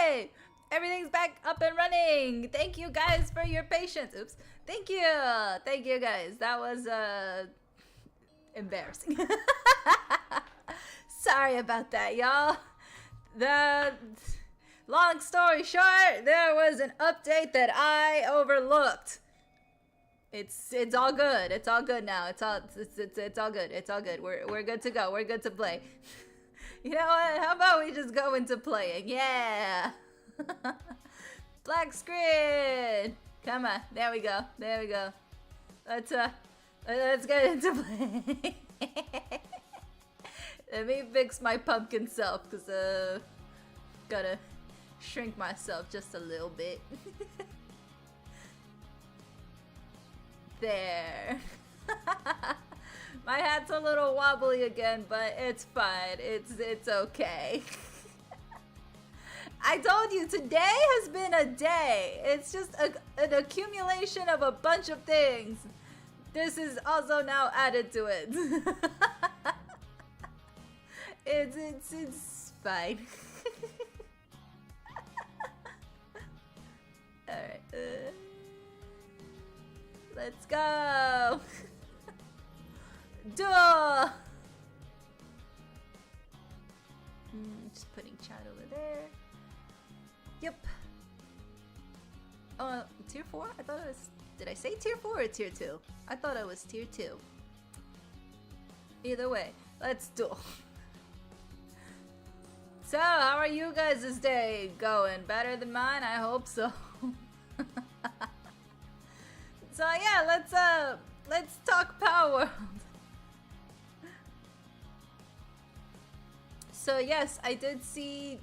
Yay! Everything's back up and running. Thank you guys for your patience. Oops. Thank you. Thank you guys. That was embarrassing. Sorry about that, y'all. The long story short, there was an update that I overlooked. It's all good. It's all good now. It's all good. It's all good. We're good to go. We're good to play. You know what? How about we just go into playing? Yeah. Black screen. Come on. There we go. There we go. Let's get into play. Let me fix my pumpkin self, cause gotta shrink myself just a little bit. There. My hat's a little wobbly again, but it's fine. It's okay. I told you, today has been a day. It's just an accumulation of a bunch of things. This is also now added to it. It's fine. Alright. Let's go. Duh. Just putting chat over there. Yep. Tier 4? I thought it was... Did I say tier 4 or tier 2? I thought it was tier 2. Either way, let's do. So, how are you guys this day going? Better than mine? I hope so. So yeah, let's talk Power World. So yes, I did see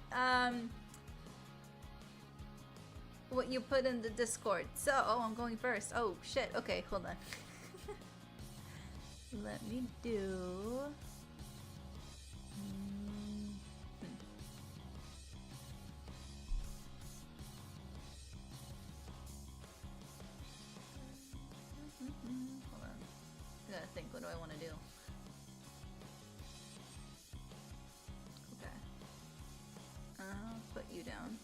what you put in the Discord. So, oh, I'm going first. Oh shit. Okay, hold on. Let me do. Hold on. I gotta think. What do I want to do? Okay. I'll put you down.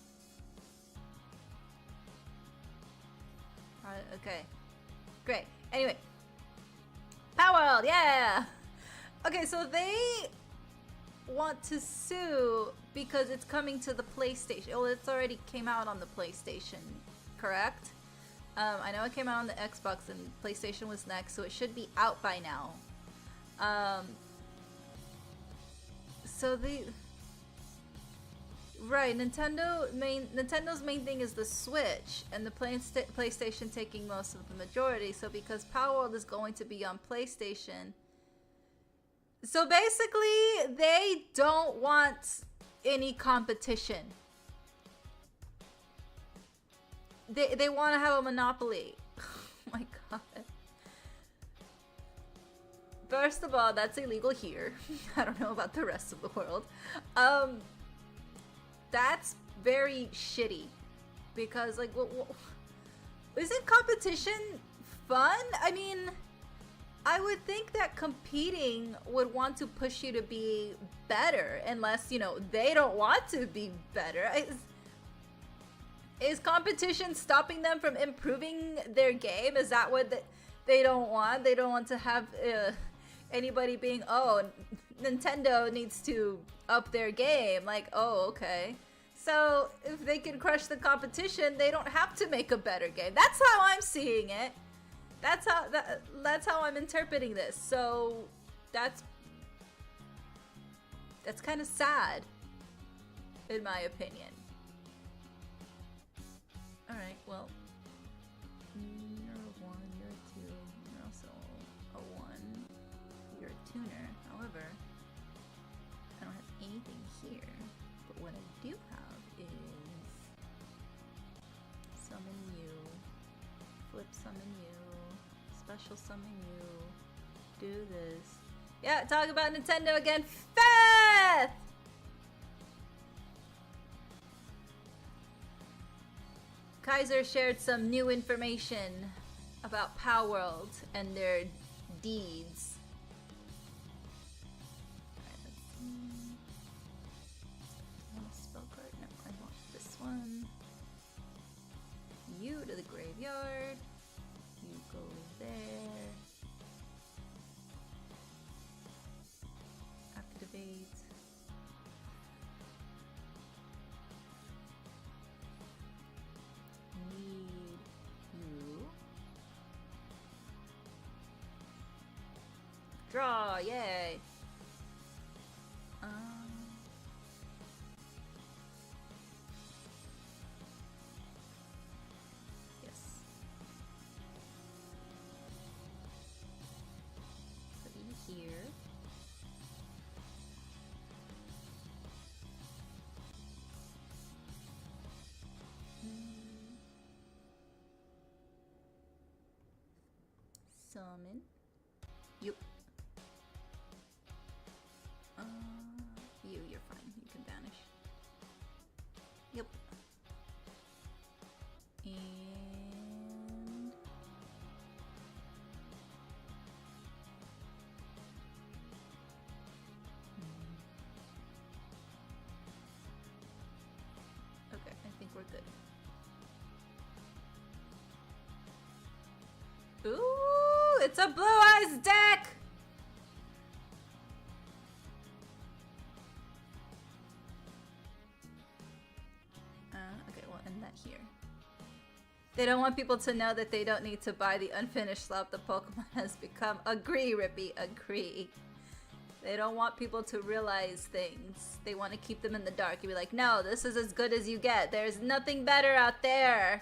Okay. Great. Anyway. Power World, yeah! Okay, so they want to sue because it's coming to the PlayStation. Well, it's already came out on the PlayStation, correct? I know it came out on the Xbox and PlayStation was next, so it should be out by now. So the... Right, Nintendo's main thing is the Switch, and the PlayStation taking most of the majority. So because Power World is going to be on PlayStation, so basically they don't want any competition. They want to have a monopoly. Oh my god. First of all, that's illegal here. I don't know about the rest of the world. That's very shitty, because like, isn't competition fun? I mean, I would think that competing would want to push you to be better, unless, you know, they don't want to be better. Is competition stopping them from improving their game? Is that what they don't want? They don't want to have anybody being, oh, Nintendo needs to up their game. Like, oh, okay. So if they can crush the competition, they don't have to make a better game. That's how I'm seeing it. That's how I'm interpreting this. So that's kind of sad, in my opinion. All right, well, you're a 1, you're a 2, you're also a 1. You're a tuner. However, I don't have anything here. But what I do have is summon you, flip summon you, special summon you, do this. Yeah, talk about Nintendo again. Fifth! Kaiser shared some new information about Power World and their deeds. Alright, let's see. I want a spell card? No, I want this one. Draw, yay. Yes. Put you here. Summon. Yup. You're fine. You can vanish. Yep. And okay, I think we're good. Ooh, it's a Blue Eyes deck! Okay, we'll end that here. They don't want people to know that they don't need to buy the unfinished slop the Pokemon has become. Agree, Rippy, agree. They don't want people to realize things. They want to keep them in the dark. You'd be like, no, this is as good as you get. There's nothing better out there.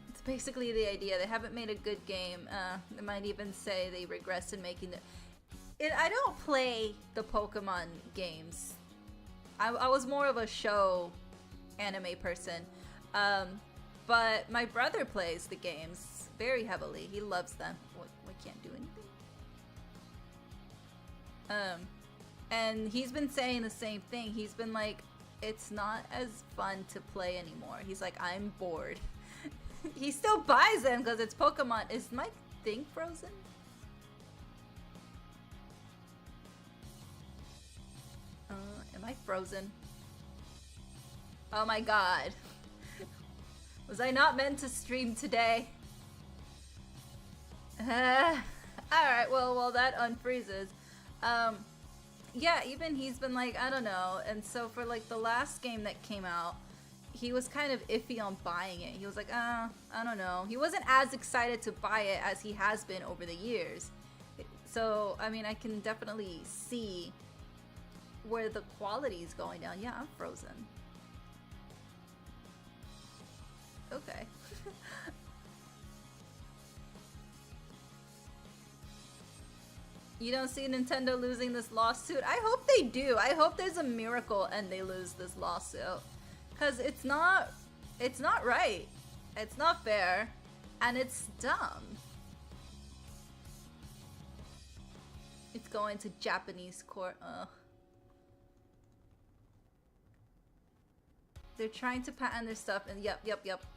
It's basically the idea. They haven't made a good game. They might even say they regressed in making the... I don't play the Pokemon games. I was more of a show anime person. But my brother plays the games very heavily. He loves them. We can't do anything. And he's been saying the same thing. He's been like, it's not as fun to play anymore. He's like, I'm bored. He still buys them because it's Pokemon. Is my thing frozen? Am I frozen? Oh my god. Was I not meant to stream today? Alright, well that unfreezes. Yeah, even he's been like, I don't know. And so for like the last game that came out, he was kind of iffy on buying it. He was like, I don't know. He wasn't as excited to buy it as he has been over the years. So, I mean, I can definitely see where the quality is going down. Yeah, I'm frozen. Okay. You don't see Nintendo losing this lawsuit? I hope they do. I hope there's a miracle and they lose this lawsuit. Because it's not right. It's not fair. And it's dumb. It's going to Japanese court. Ugh. They're trying to patent their stuff, and yep.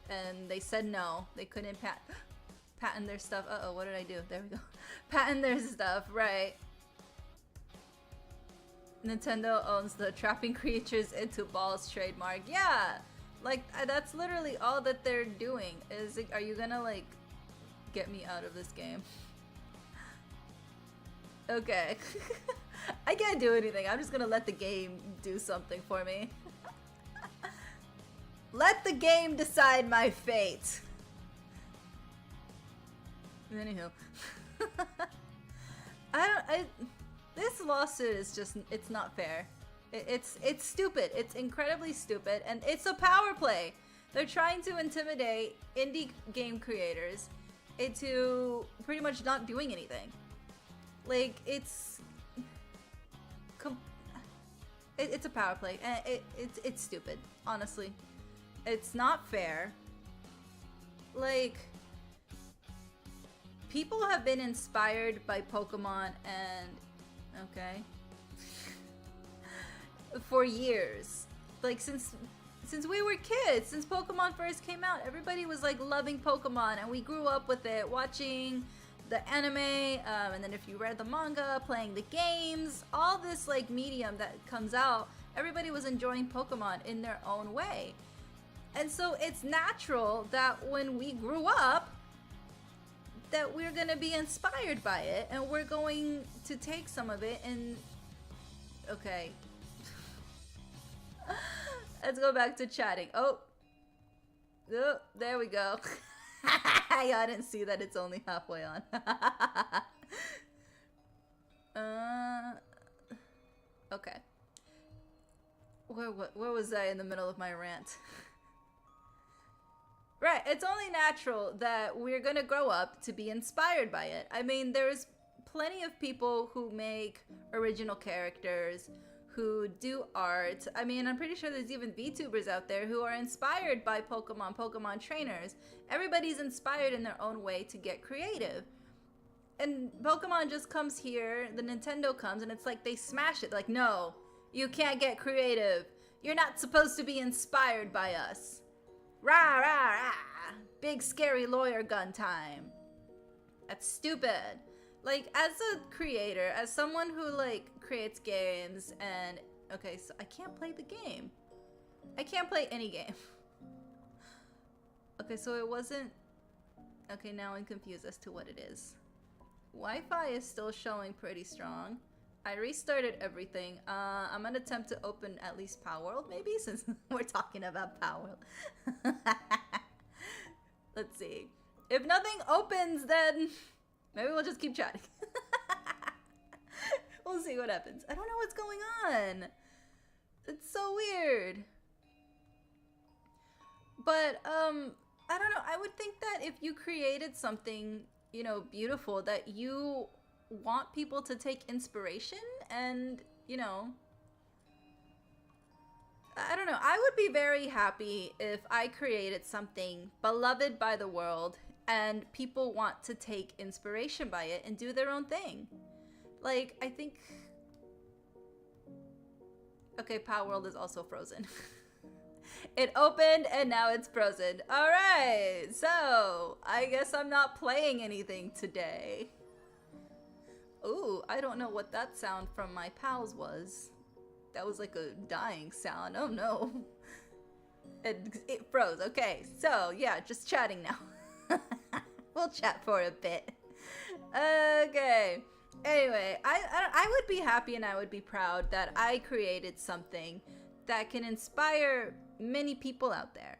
And they said no. They couldn't patent their stuff. Uh-oh, what did I do? There we go. Patent their stuff, right. Nintendo owns the trapping creatures into balls trademark. Yeah, like, that's literally all that they're doing. Are you gonna, like, get me out of this game? Okay. I can't do anything. I'm just gonna let the game do something for me. Let the game decide my fate. Anywho. This lawsuit is just, it's not fair. It's stupid. It's incredibly stupid, and it's a power play. They're trying to intimidate indie game creators into pretty much not doing anything. Like, it's a power play, and it's stupid, honestly. It's not fair. Like, people have been inspired by Pokemon and okay for years. Like, since we were kids, since Pokemon first came out, everybody was like loving Pokemon, and we grew up with it, watching the anime, and then if you read the manga, playing the games, all this like medium that comes out, everybody was enjoying Pokemon in their own way. And so it's natural that when we grew up, that we're gonna be inspired by it, and we're going to take some of it and... Okay. Let's go back to chatting. Oh, there we go. I didn't see that it's only halfway on. Okay. Where was I in the middle of my rant? Right, it's only natural that we're gonna grow up to be inspired by it. I mean, there's plenty of people who make original characters, who do art. I mean, I'm pretty sure there's even VTubers out there who are inspired by Pokemon trainers. Everybody's inspired in their own way to get creative. And Pokemon just comes here, the Nintendo comes, and it's like they smash it. Like, no, you can't get creative. You're not supposed to be inspired by us. Rah, rah, rah. Big scary lawyer gun time. That's stupid. Like, as a creator, as someone who, like, creates games and... Okay, so I can't play the game. I can't play any game. Okay, so it wasn't... Okay, now I'm confused as to what it is. Wi-Fi is still showing pretty strong. I restarted everything. I'm gonna attempt to open at least Palworld, maybe, since we're talking about Palworld. Let's see. If nothing opens, then maybe we'll just keep chatting. We'll see what happens. I don't know what's going on. It's so weird. But, I don't know. I would think that if you created something, you know, beautiful, that you want people to take inspiration and, you know, I don't know. I would be very happy if I created something beloved by the world and people want to take inspiration by it and do their own thing. Like, I think... Okay, Palworld is also frozen. It opened and now it's frozen. Alright, so I guess I'm not playing anything today. Ooh, I don't know what that sound from my pals was. That was like a dying sound. Oh no. It froze. Okay, so yeah, just chatting now. We'll chat for a bit. Okay. Anyway, I would be happy and I would be proud that I created something that can inspire many people out there.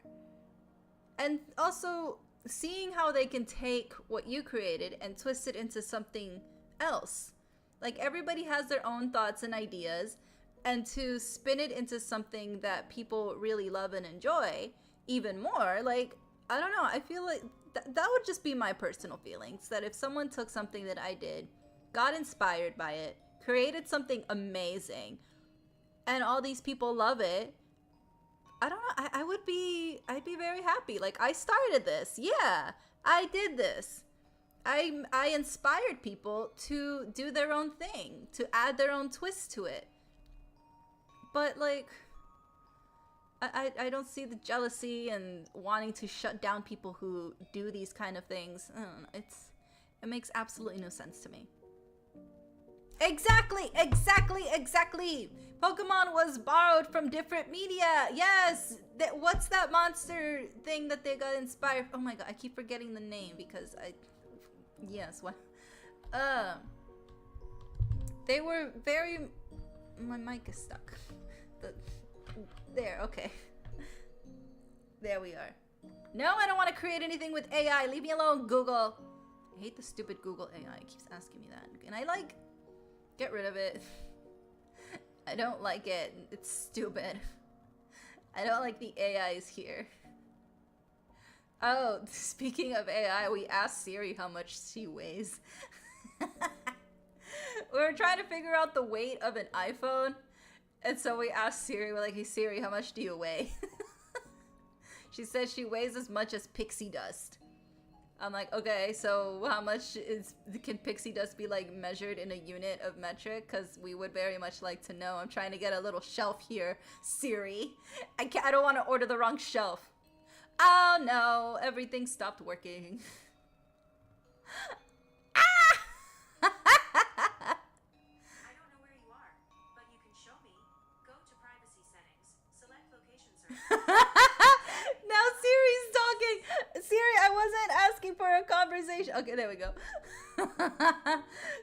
And also seeing how they can take what you created and twist it into something else. Like, everybody has their own thoughts and ideas, and to spin it into something that people really love and enjoy even more, like, I don't know, I feel like that would just be my personal feelings, that if someone took something that I did, got inspired by it, created something amazing, and all these people love it, I don't know, I'd be very happy. Like, I started this, yeah, I did this. I inspired people to do their own thing, to add their own twist to it. But, like, I don't see the jealousy and wanting to shut down people who do these kind of things. I don't know, it makes absolutely no sense to me. Exactly! Pokemon was borrowed from different media. Yes! What's that monster thing that they got inspired? Oh my god, I keep forgetting the name because yes, what? They were very... My mic is stuck. There, okay. There we are. No, I don't want to create anything with AI. Leave me alone, Google. I hate the stupid Google AI. It keeps asking me that. And I like... Get rid of it. I don't like it. It's stupid. I don't like the AIs here. Oh, speaking of AI, we asked Siri how much she weighs. We were trying to figure out the weight of an iPhone. And so we asked Siri, we're like, hey Siri, how much do you weigh? She says she weighs as much as pixie dust. I'm like, okay, so how much can pixie dust be like measured in a unit of metric? Because we would very much like to know. I'm trying to get a little shelf here, Siri. I don't want to order the wrong shelf. Oh no, everything stopped working. I don't know where you are, but you can show me. Go to privacy settings, select location search. Now Siri's talking. Siri, I wasn't asking for a conversation. Okay, there we go.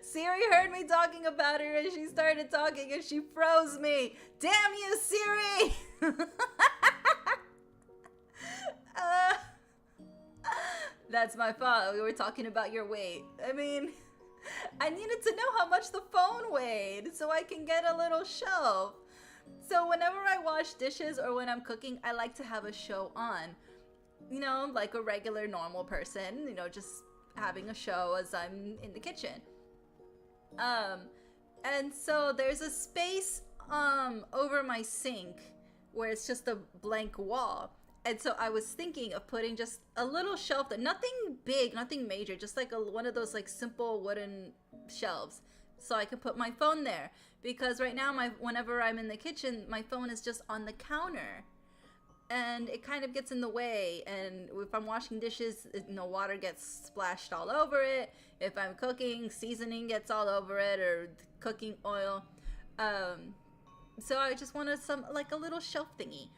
Siri heard me talking about her and she started talking and she froze me. Damn you, Siri! That's my fault. We were talking about your weight. I mean, I needed to know how much the phone weighed so I can get a little shelf. So whenever I wash dishes or when I'm cooking, I like to have a show on. You know, like a regular normal person, you know, just having a show as I'm in the kitchen. And so there's a space over my sink where it's just a blank wall. And so I was thinking of putting just a little shelf, that nothing big, nothing major, just like one of those like simple wooden shelves, so I could put my phone there. Because right now, whenever I'm in the kitchen, my phone is just on the counter, and it kind of gets in the way. And if I'm washing dishes, you know, water gets splashed all over it. If I'm cooking, seasoning gets all over it, or cooking oil. So I just wanted like a little shelf thingy.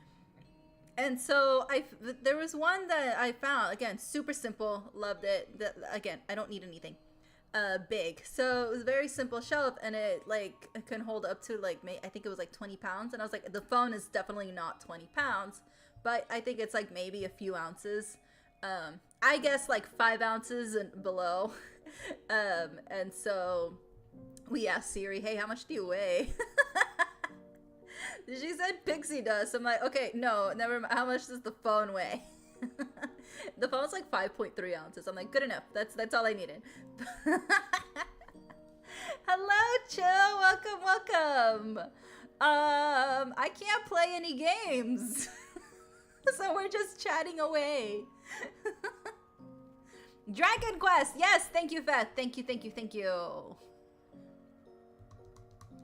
And so there was one that I found, again, super simple, loved it. Again, I don't need anything big. So it was a very simple shelf, and it can hold up to like, I think it was like 20 pounds. And I was like, the phone is definitely not 20 pounds, but I think it's like maybe a few ounces. I guess like 5 ounces and below. And so we asked Siri, hey, how much do you weigh? She said pixie dust. I'm like, okay, no, never mind. How much does the phone weigh? The phone's like 5.3 ounces. I'm like, good enough. That's all I needed. Hello, Chill. Welcome. I can't play any games. So we're just chatting away. Dragon Quest. Yes, thank you, Feth. Thank you.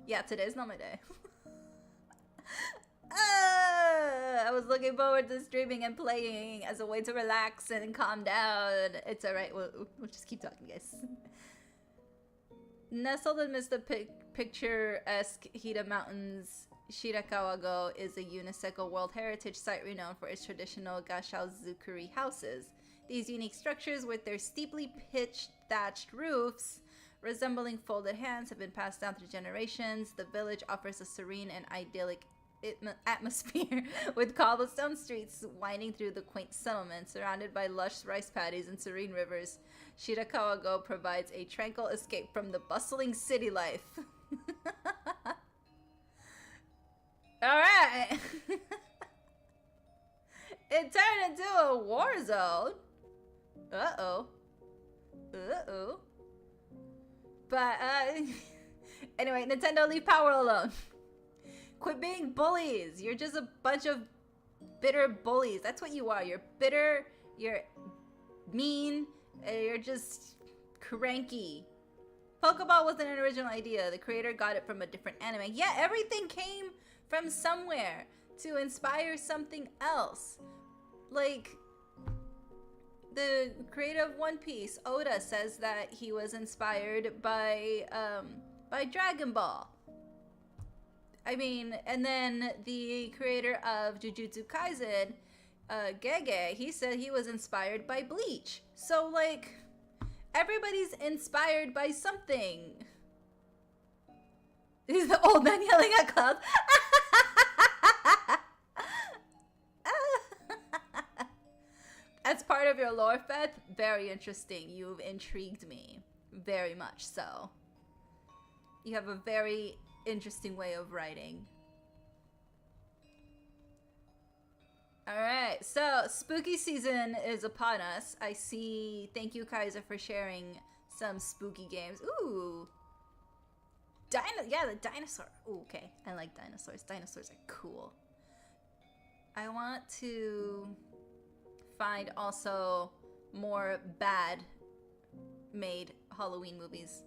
Yeah, today's not my day. I was looking forward to streaming and playing as a way to relax and calm down. It's alright, we'll just keep talking, guys. Nestled amidst the picturesque Hida Mountains, Shirakawa-go is a UNESCO World Heritage Site renowned for its traditional Gashao-zukuri houses. These unique structures, with their steeply pitched thatched roofs resembling folded hands, have been passed down through generations. The village offers a serene and idyllic atmosphere with cobblestone streets winding through the quaint settlement. Surrounded by lush rice paddies and serene rivers, Shirakawa-go provides a tranquil escape from the bustling city life. Alright! It turned into a war zone. Uh-oh. But, anyway, Nintendo, leave power alone. Quit being bullies. You're just a bunch of bitter bullies. That's what you are. You're bitter, you're mean, you're just cranky. Pokeball wasn't an original idea. The creator got it from a different anime. Yeah, everything came from somewhere to inspire something else. Like, the creator of One Piece, Oda, says that he was inspired by Dragon Ball. I mean, and then the creator of Jujutsu Kaisen, Gege, he said he was inspired by Bleach. So, like, everybody's inspired by something. He's the old man yelling at clouds. That's part of your lore, Feth. Very interesting. You've intrigued me. Very much so. You have a very interesting way of writing. Alright, so spooky season is upon us. I see. Thank you, Kaiser, for sharing some spooky games. Ooh. Yeah, the dinosaur. Ooh, okay. I like dinosaurs. Dinosaurs are cool. I want to find also more bad made Halloween movies.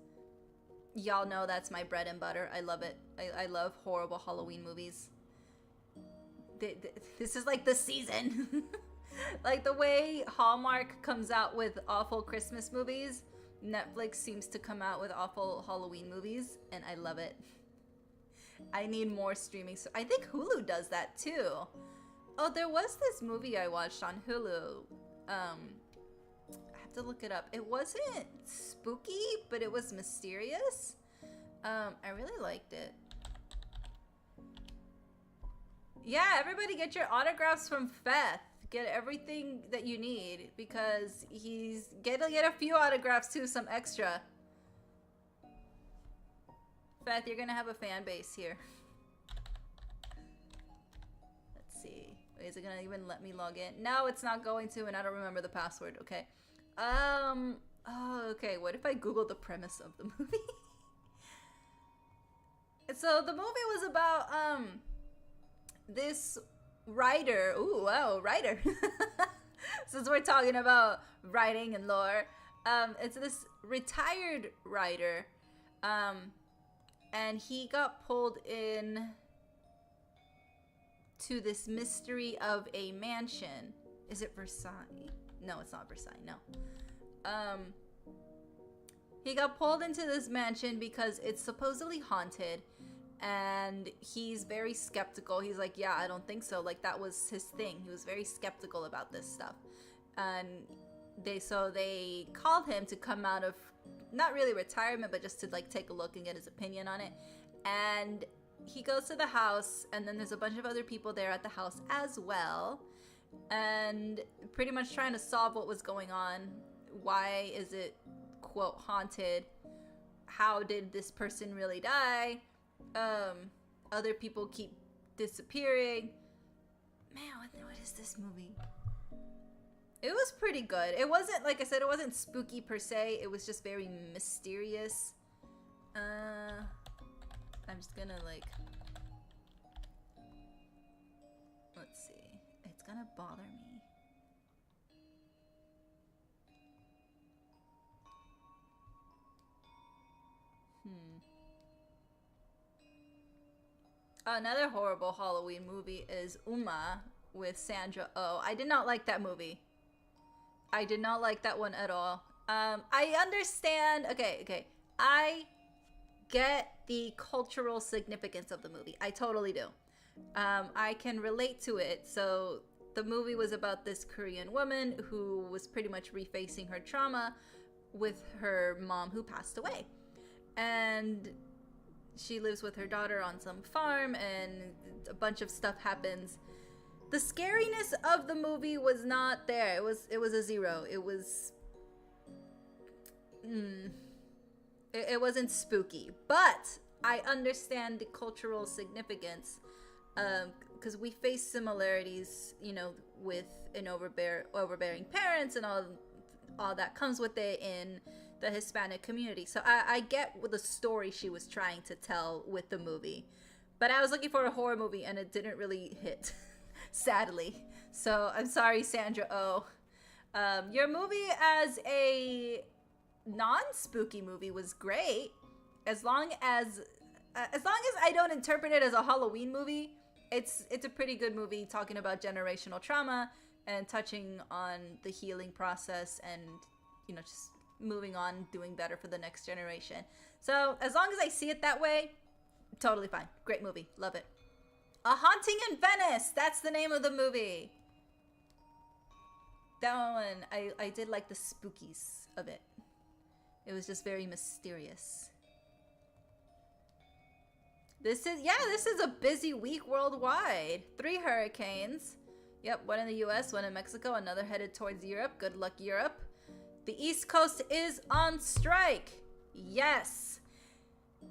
Y'all know that's my bread and butter. I love it. I love horrible Halloween movies. This is like the season. Like the way Hallmark comes out with awful Christmas movies, Netflix seems to come out with awful Halloween movies, and I love it. I need more streaming. So I think Hulu does that too. Oh, there was this movie I watched on Hulu. I have to look it up. It wasn't spooky, but it was mysterious. I really liked it. Yeah, everybody get your autographs from Feth. get everything that you need because he's gonna get a few autographs too, some extra. Faith, you're gonna have a fan base here. Let's see. Wait, is it gonna even let me log in? No, it's not going to, and I don't remember the password. Okay. Oh, okay. What if I Google the premise of the movie? So the movie was about this writer. Ooh, wow, writer. Since we're talking about writing and lore, it's this retired writer, and he got pulled in to this mystery of a mansion. Is it Versailles? No, it's not Versailles. No. He got pulled into this mansion because it's supposedly haunted, and he's very skeptical. He's like, yeah, I don't think so. Like, that was his thing. He was very skeptical about this stuff. And they called him to come out of, not really retirement, but just to like take a look and get his opinion on it. And he goes to the house, and then there's a bunch of other people there at the house as well, and pretty much trying to solve what was going on. Why is it, quote, haunted? How did this person really die? Other people keep disappearing. Man, what is this movie? It was pretty good. It wasn't, like I said, it wasn't spooky per se. It was just very mysterious. I'm just gonna like, let's see. It's gonna bother me. Another horrible Halloween movie is Uma with Sandra Oh. I did not like that movie. I did not like that one at all. I understand. Okay. I get the cultural significance of the movie. I totally do. I can relate to it. So the movie was about this Korean woman who was pretty much refacing her trauma with her mom who passed away. And she lives with her daughter on some farm, and a bunch of stuff happens. The scariness of the movie was not there. It was a zero. It was it wasn't spooky, but I understand the cultural significance, because we face similarities, you know, with an overbearing parents and all that comes with it in the Hispanic community. So I get what the story she was trying to tell with the movie, but I was looking for a horror movie and it didn't really hit, sadly. So I'm sorry, Sandra Oh. Your movie as a non-spooky movie was great, as long as I don't interpret it as a Halloween movie. It's a pretty good movie talking about generational trauma and touching on the healing process and, you know, just moving on, doing better for the next generation. So as long as I see it that way, totally fine. Great movie. Love it. A Haunting in Venice. That's the name of the movie. That one, I did like the spookies of it. It was just very mysterious. This is a busy week worldwide. 3 hurricanes. Yep, one in the US, one in Mexico, another headed towards Europe. Good luck, Europe. The East Coast is on strike. Yes.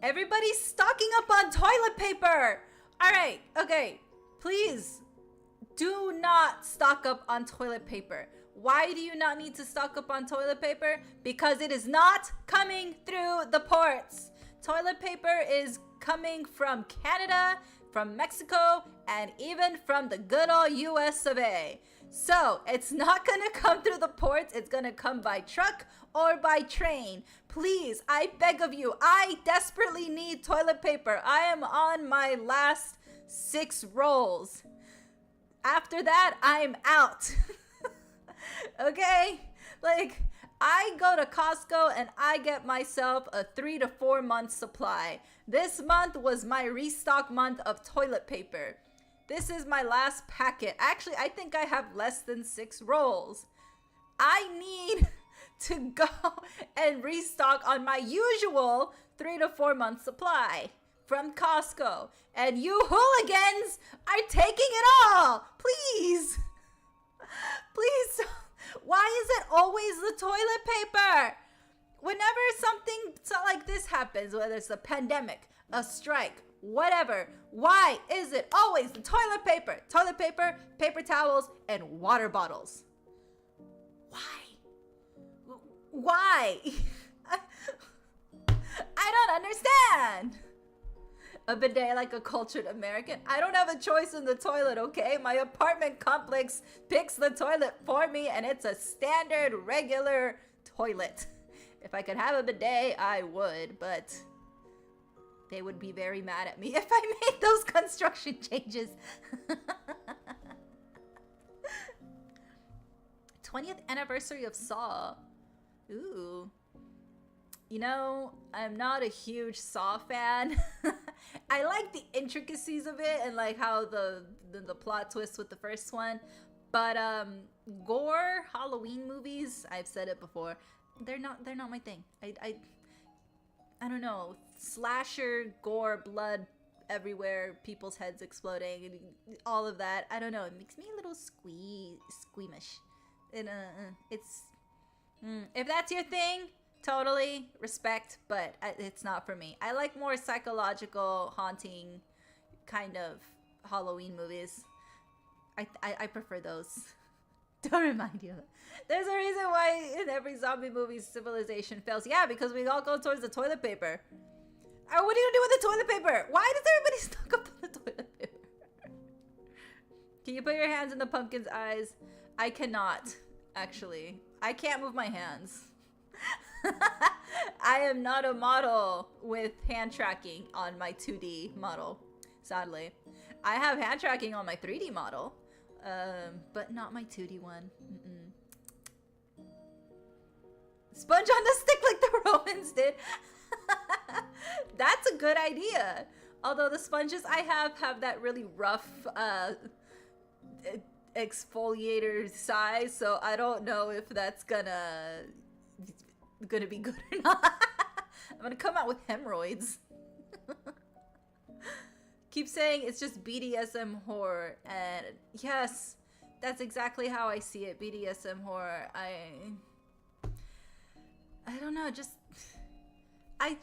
Everybody's stocking up on toilet paper. All right, okay. Please do not stock up on toilet paper. Why do you not need to stock up on toilet paper? Because it is not coming through the ports. Toilet paper is coming from Canada, from Mexico, and even from the good old US of A. So it's not gonna come through the ports. It's gonna come by truck or by train. Please, I beg of you, I desperately need toilet paper. I am on my last 6 rolls. After that, I'm out. Okay? Like, I go to Costco and I get myself a 3 to 4 month supply. This month was my restock month of toilet paper. This is my last packet. Actually, I think I have less than 6 rolls. I need to go and restock on my usual 3 to 4 month supply from Costco. And you hooligans are taking it all. Please. Please. Why is it always the toilet paper? Whenever something like this happens, whether it's a pandemic, a strike, whatever, why is it always the toilet paper? Toilet paper, paper towels, and water bottles. Why? Why? I don't understand. A bidet like a cultured American. I don't have a choice in the toilet, okay? My apartment complex picks the toilet for me, and it's a standard, regular toilet. If I could have a bidet, I would, but they would be very mad at me if I made those construction changes. 20th anniversary of Saw. Ooh. You know, I'm not a huge Saw fan. I like the intricacies of it and like how the plot twist with the first one. But gore Halloween movies, I've said it before, they're not my thing. I don't know. Slasher, gore, blood everywhere, people's heads exploding, and all of that. I don't know. It makes me a little squeamish. And it's if that's your thing, totally respect, but it's not for me. I like more psychological, haunting kind of Halloween movies. I prefer those. Don't remind you. There's a reason why in every zombie movie civilization fails. Yeah, because we all go towards the toilet paper. What are you gonna do with the toilet paper? Why does everybody stock up on the toilet paper? Can you put your hands in the pumpkin's eyes? I cannot, actually. I can't move my hands. I am not a model with hand tracking on my 2D model, sadly. I have hand tracking on my 3D model, but not my 2D one. Sponge on the stick like the Romans did. That's a good idea. Although the sponges I have that really rough exfoliator size, so I don't know if that's gonna be good or not. I'm gonna come out with hemorrhoids. Keep saying it's just BDSM horror, and yes, that's exactly how I see it. BDSM horror. I don't know, just I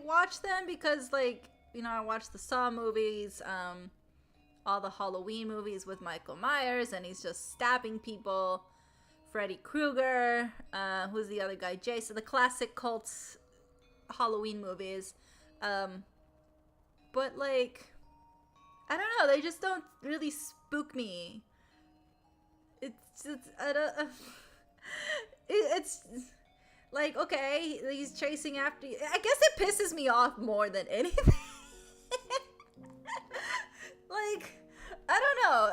watch them because, like, you know, I watch the Saw movies, all the Halloween movies with Michael Myers, and he's just stabbing people. Freddy Krueger, who's the other guy? Jason, the classic cult Halloween movies. But, like, I don't know, they just don't really spook me. It's like, okay, he's chasing after you. I guess it pisses me off more than anything. Like, I don't know.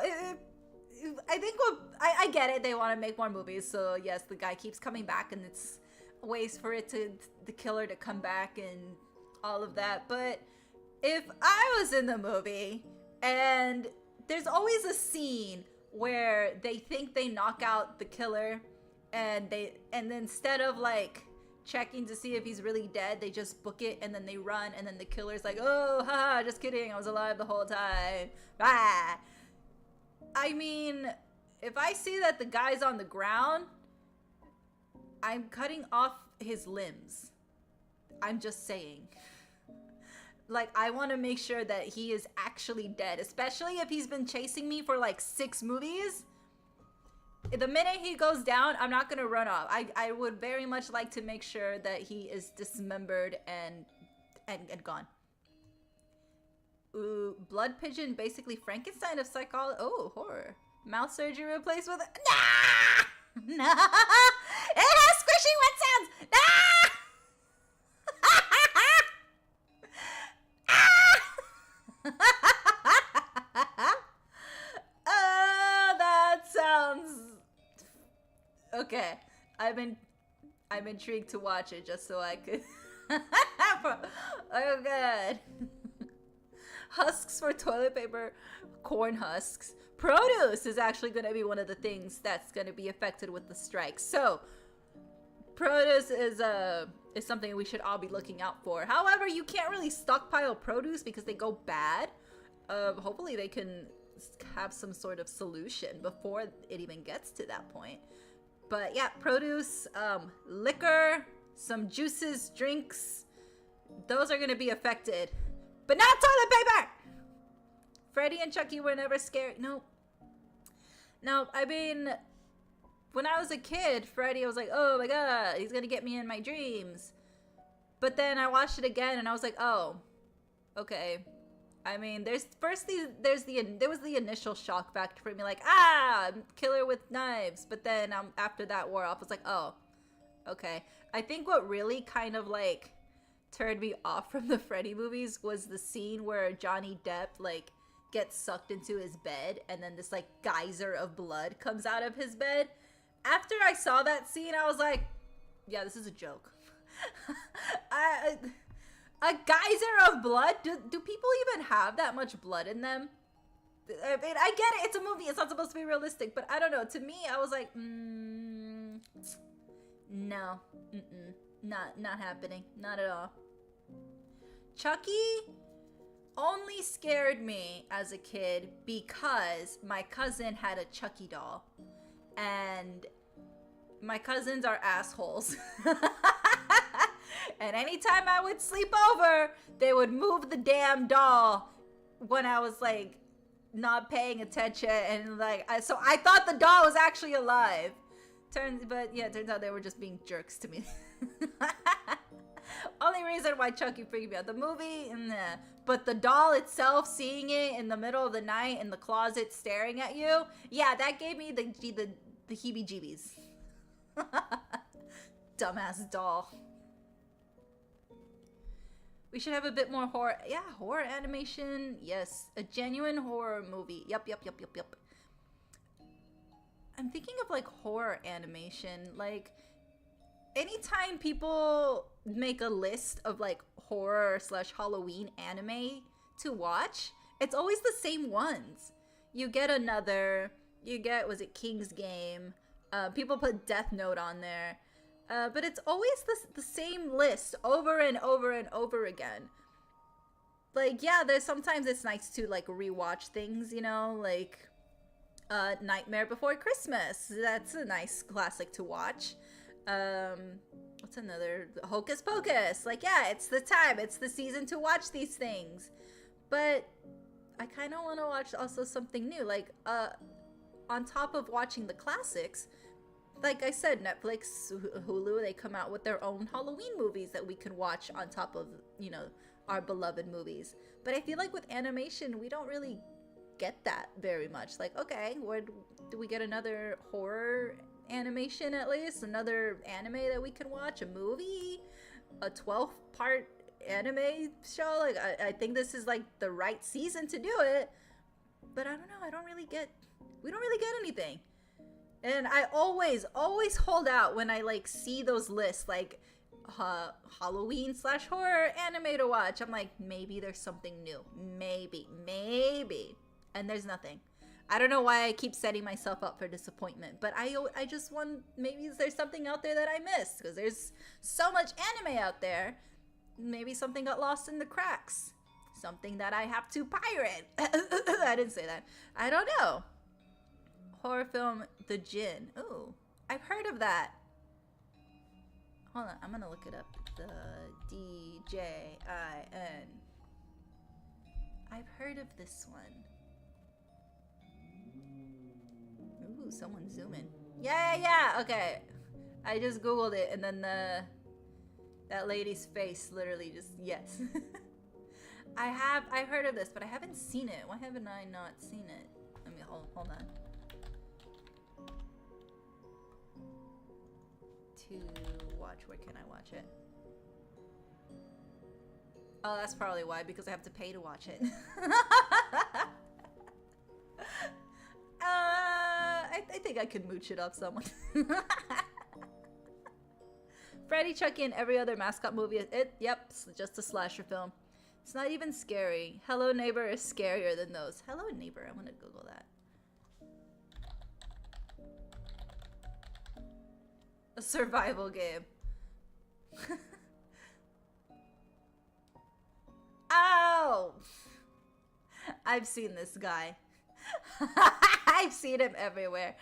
I think I get it. They want to make more movies, so yes, the guy keeps coming back, and it's ways for the killer to come back and all of that. But if I was in the movie, and there's always a scene where they think they knock out the killer, and then instead of like checking to see if he's really dead, they just book it and then they run, and then the killer's like, oh, haha, just kidding, I was alive the whole time. Ah. I mean, if I see that the guy's on the ground, I'm cutting off his limbs. I'm just saying. Like, I want to make sure that he is actually dead, especially if he's been chasing me for like 6 movies. The minute he goes down, I'm not going to run off. I would very much like to make sure that he is dismembered and gone. Ooh, blood pigeon, basically Frankenstein of psychology. Oh, horror. Mouth surgery replaced with a... Nah! Nah! It has squishy wet sounds! Nah! Oh, that sounds... Okay. I'm intrigued to watch it just so I could... Oh, God. Husks for toilet paper, corn husks. Produce is actually going to be one of the things that's going to be affected with the strike. So, produce is something we should all be looking out for. However, you can't really stockpile produce because they go bad. Hopefully they can have some sort of solution before it even gets to that point. But yeah, produce, liquor, some juices, drinks, those are gonna be affected. But not toilet paper! Freddy and Chucky were never scary. Nope. No, I mean, when I was a kid, Freddy, I was like, oh my god, he's gonna get me in my dreams. But then I watched it again and I was like, oh, okay. I mean, there was the initial shock factor for me, like, killer with knives. But then after that wore off, I was like, oh, okay. I think what really kind of like turned me off from the Freddy movies was the scene where Johnny Depp like gets sucked into his bed and then this like geyser of blood comes out of his bed. After I saw that scene, I was like, yeah, this is a joke. A geyser of blood? Do people even have that much blood in them? I mean, I get it. It's a movie. It's not supposed to be realistic. But I don't know. To me, I was like, no. Not happening. Not at all. Chucky only scared me as a kid because my cousin had a Chucky doll. And my cousins are assholes. And anytime I would sleep over, they would move the damn doll when I was like not paying attention, and like so I thought the doll was actually alive. Turns out they were just being jerks to me. Only reason why Chucky freaked me out. The movie, nah. But the doll itself, seeing it in the middle of the night in the closet staring at you, yeah, that gave me the heebie-jeebies. Dumbass doll. We should have a bit more horror. Yeah, horror animation. Yes, a genuine horror movie. Yep. I'm thinking of like horror animation. Like, anytime people make a list of like horror / Halloween anime to watch, it's always the same ones. You get, was it King's Game? People put Death Note on there. But it's always the same list over and over and over again. Like, yeah, sometimes it's nice to like rewatch things, you know, like Nightmare Before Christmas. That's a nice classic to watch. What's another? Hocus Pocus. Like, yeah, it's the time, it's the season to watch these things. But I kind of want to watch also something new. Like, on top of watching the classics, like I said, Netflix, Hulu, they come out with their own Halloween movies that we can watch on top of, you know, our beloved movies. But I feel like with animation, we don't really get that very much. Like, okay, do we get another horror animation at least? Another anime that we can watch? A movie? A 12-part anime show? Like, I think this is like the right season to do it. But I don't know, we don't really get anything. And I always hold out when I like see those lists, like Halloween / horror anime to watch. I'm like, maybe there's something new. Maybe. And there's nothing. I don't know why I keep setting myself up for disappointment, but I just want, maybe there's something out there that I missed, because there's so much anime out there. Maybe something got lost in the cracks. Something that I have to pirate. I didn't say that. I don't know. Horror film The Djinn. Ooh, I've heard of that. Hold on, I'm gonna look it up. The D-J-I-N. I've heard of this one. Ooh, someone's zooming. Yeah, okay. I just googled it and then that lady's face literally just, yes. I've heard of this, but I haven't seen it. Why haven't I not seen it? Let me, hold on. To watch, where can I watch it? Oh, that's probably why, because I have to pay to watch it. I think I could mooch it off someone. Freddy, Chucky, and every other mascot movie. Yep, it's just a slasher film. It's not even scary. Hello Neighbor is scarier than those. Hello Neighbor, I'm gonna Google that. A survival game. Ow! I've seen this guy. I've seen him everywhere.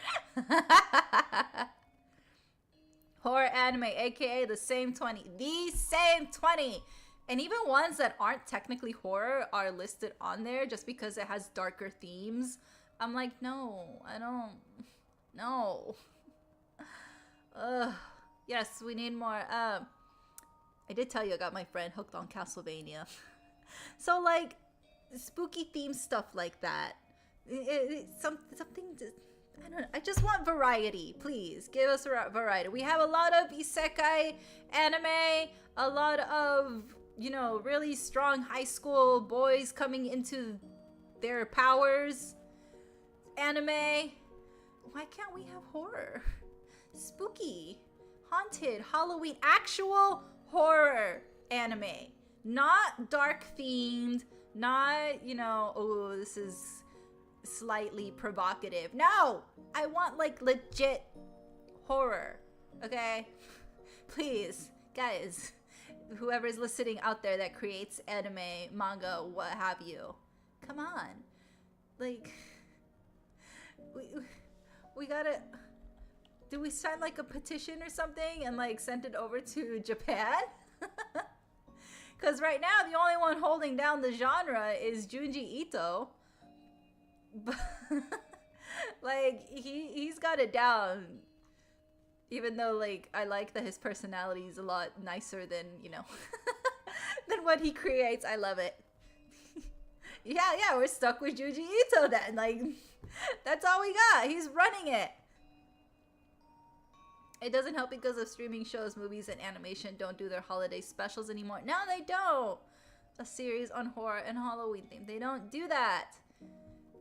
Horror anime, aka the same 20. The same 20! And even ones that aren't technically horror are listed on there just because it has darker themes. I'm like, no, I don't. No. Ugh. Yes, we need more. I did tell you I got my friend hooked on Castlevania. So, like, spooky themed stuff like that. Something just, I don't know. I just want variety. Please give us variety. We have a lot of isekai anime, a lot of, you know, really strong high school boys coming into their powers anime. Why can't we have horror? Spooky, haunted, Halloween, actual horror anime. Not dark themed, not, you know, oh, this is slightly provocative. No, I want like legit horror. Okay? Please, guys, whoever's listening out there that creates anime, manga, what have you, come on. Like, we gotta, do we sign like a petition or something and like send it over to Japan? Because right now the only one holding down the genre is Junji Ito. Like, he's got it down. Even though, like, I like that his personality is a lot nicer than, you know, than what he creates. I love it. Yeah, we're stuck with Junji Ito then. Like, that's all we got. He's running it. It doesn't help because of streaming shows, movies, and animation don't do their holiday specials anymore. No, they don't. A series on horror and Halloween theme. They don't do that.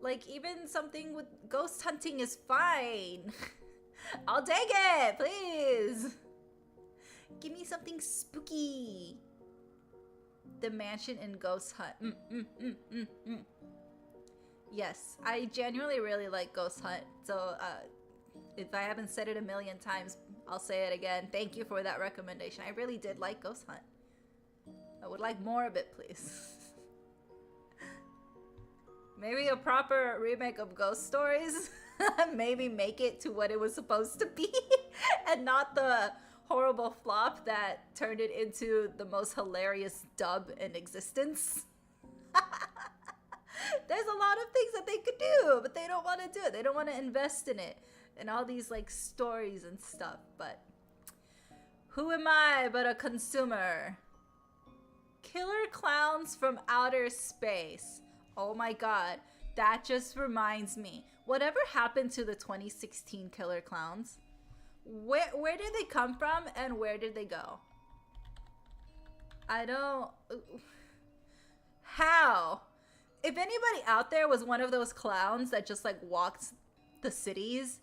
Like, even something with ghost hunting is fine. I'll take it, please. Give me something spooky. The Mansion and Ghost Hunt. Yes, I genuinely really like Ghost Hunt. So, if I haven't said it a million times, I'll say it again. Thank you for that recommendation. I really did like Ghost Hunt. I would like more of it, please. Maybe a proper remake of Ghost Stories. Maybe make it to what it was supposed to be. And not the horrible flop that turned it into the most hilarious dub in existence. There's a lot of things that they could do, but they don't want to do it. They don't want to invest in it. And all these like stories and stuff. But who am I but a consumer? Killer clowns from outer space. Oh my god, that just reminds me. Whatever happened to the 2016 killer clowns? Where did they come from and where did they go? I don't... How? If anybody out there was one of those clowns that just like walked the cities,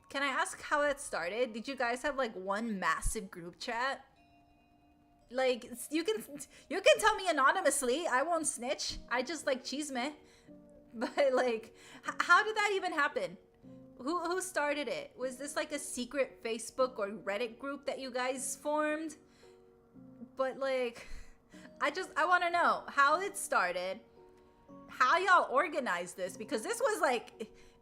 can I ask how that started? Did you guys have like one massive group chat? Like, you can tell me anonymously. I won't snitch. I just like chisme. But like, how did that even happen? Who started it? Was this like a secret Facebook or Reddit group that you guys formed? But like, I want to know how it started, how y'all organized this, because this was like,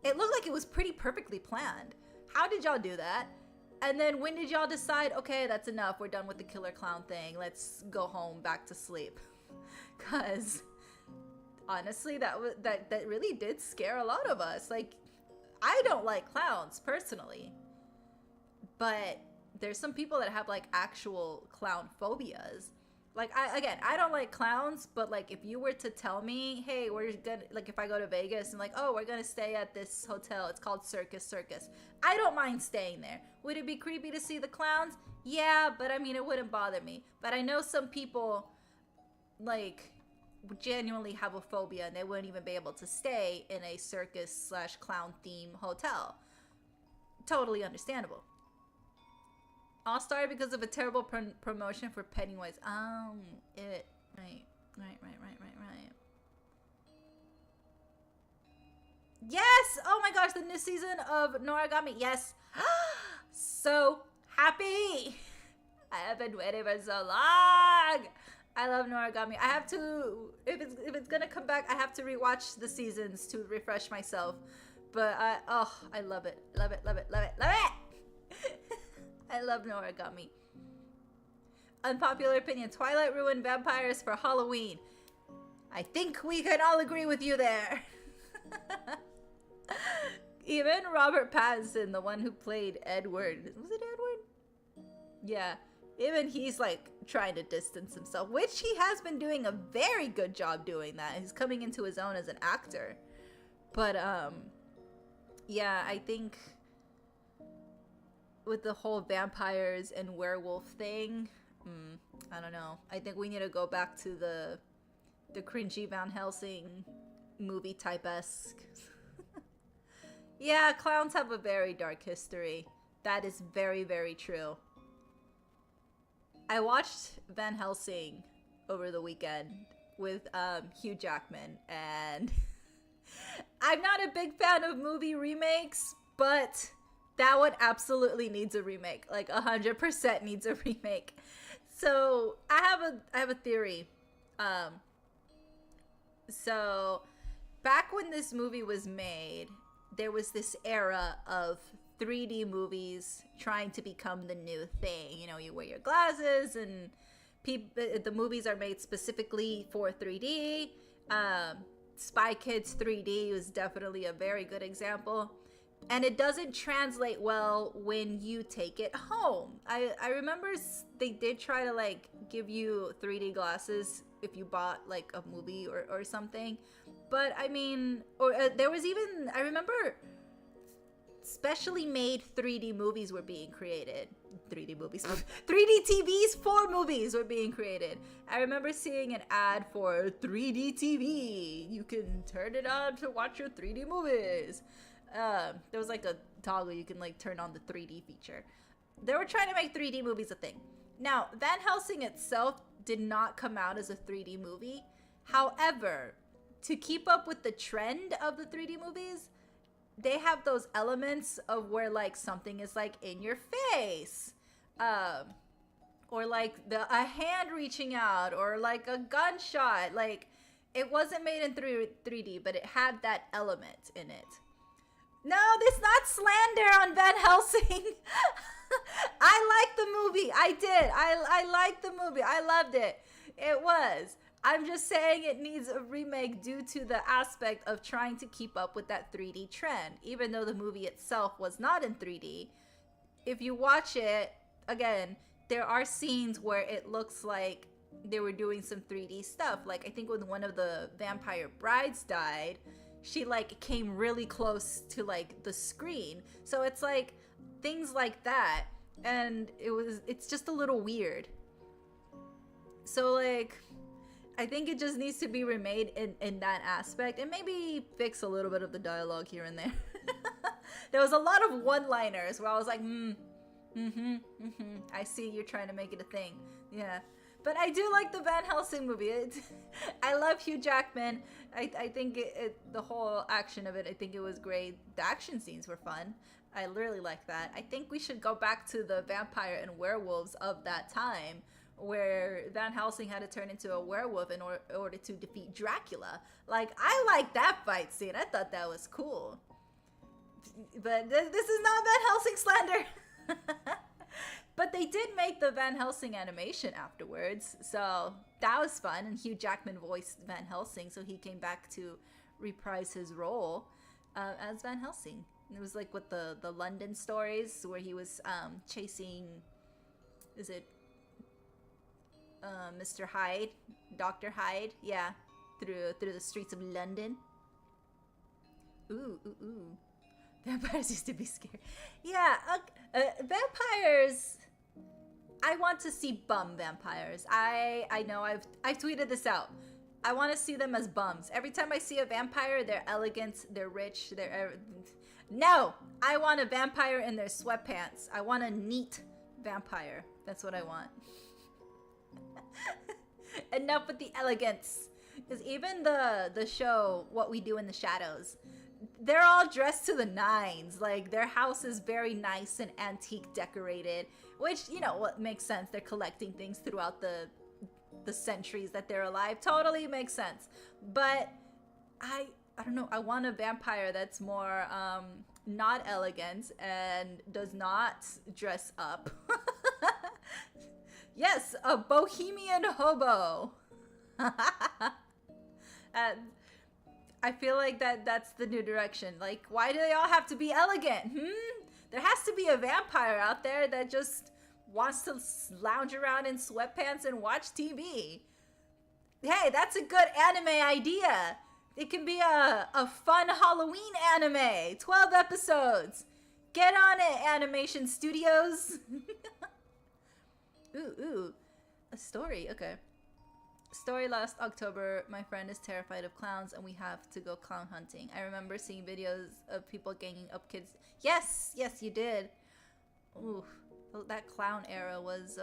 it looked like it was pretty perfectly planned. How did y'all do that? And then when did y'all decide, okay, that's enough, we're done with the killer clown thing, let's go home, back to sleep? Because honestly, that really did scare a lot of us. Like, I don't like clowns personally, but there's some people that have like actual clown phobias. Like, I don't like clowns, but like if you were to tell me, hey, we're gonna, like if I go to Vegas and like, oh, we're gonna stay at this hotel, it's called Circus, I don't mind staying there. Would it be creepy to see the clowns? Yeah, but I mean, it wouldn't bother me. But I know some people like genuinely have a phobia and they wouldn't even be able to stay in a circus/clown theme hotel. Totally understandable. All started because of a terrible promotion for Pennywise. Right. Yes! Oh my gosh, the new season of Noragami. Yes. So happy. I have been waiting for so long. I love Noragami. I have to, if it's gonna come back, I have to rewatch the seasons to refresh myself. But I love it, love it, love it, love it, love it. I love Noragami. Unpopular opinion: Twilight ruined vampires for Halloween. I think we can all agree with you there. Even Robert Pattinson, the one who played Edward, was it Edward? Yeah. Even he's like trying to distance himself, which he has been doing a very good job doing that. He's coming into his own as an actor. But yeah, I think with the whole vampires and werewolf thing, I don't know. I think we need to go back to the cringy Van Helsing movie type-esque. Yeah, clowns have a very dark history. That is very, very true. I watched Van Helsing over the weekend with Hugh Jackman, and I'm not a big fan of movie remakes, but that one absolutely needs a remake. Like 100% needs a remake. So I have a theory. So back when this movie was made, there was this era of 3D movies trying to become the new thing. You know, you wear your glasses and the movies are made specifically for 3D. Spy Kids 3D was definitely a very good example. And it doesn't translate well when you take it home. I remember they did try to like give you 3D glasses if you bought like a movie or something. But I mean, or there was even, I remember specially made 3D movies were being created. 3D movies. 3D TVs for movies were being created. I remember seeing an ad for 3D TV. You can turn it on to watch your 3D movies. There was like a toggle you can like turn on the 3D feature. They were trying to make 3D movies a thing. Now, Van Helsing itself did not come out as a 3D movie. However, to keep up with the trend of the 3D movies, they have those elements of where like something is like in your face, or like a hand reaching out, or like a gunshot. Like it wasn't made in 3D, but it had that element in it. No, this is not slander on Van Helsing. I liked the movie. I did. I liked the movie. I loved it. It was. I'm just saying it needs a remake due to the aspect of trying to keep up with that 3D trend. Even though the movie itself was not in 3D, if you watch it, again, there are scenes where it looks like they were doing some 3D stuff. Like I think when one of the vampire brides died, she like came really close to like the screen. So it's like things like that. And it's just a little weird. So like, I think it just needs to be remade in that aspect, and maybe fix a little bit of the dialogue here and there. There was a lot of one-liners where I was like, I see you're trying to make it a thing. Yeah. But I do like the Van Helsing movie. I love Hugh Jackman. I think the whole action of it, I think it was great. The action scenes were fun. I really like that. I think we should go back to the vampire and werewolves of that time, where Van Helsing had to turn into a werewolf in order to defeat Dracula. Like, I like that fight scene. I thought that was cool. But this is not Van Helsing slander. But they did make the Van Helsing animation afterwards, so that was fun. And Hugh Jackman voiced Van Helsing, so he came back to reprise his role as Van Helsing. And it was like with the London stories where he was chasing, is it Mr. Hyde, Dr. Hyde, yeah, through the streets of London. Ooh. Vampires used to be scary. Yeah, vampires. I want to see bum vampires. I know I've tweeted this out. I want to see them as bums. Every time I see a vampire, they're elegant, they're rich, No, I want a vampire in their sweatpants. I want a neat vampire. That's what I want. Enough with the elegance. Because even the show What We Do in the Shadows, they're all dressed to the nines. Like, their house is very nice and antique decorated, which, you know, what makes sense. They're collecting things throughout the the centuries that they're alive. Totally makes sense. But I don't know. I want a vampire that's more not elegant and does not dress up. Yes, a bohemian hobo. I feel like that's the new direction. Like, why do they all have to be elegant? There has to be a vampire out there that just wants to lounge around in sweatpants and watch TV. Hey, that's a good anime idea. It can be a fun Halloween anime. 12 episodes. Get on it, animation studios. Ooh. A story. Okay. Story last October. My friend is terrified of clowns and we have to go clown hunting. I remember seeing videos of people ganging up kids. Yes, you did. Ooh, that clown era was,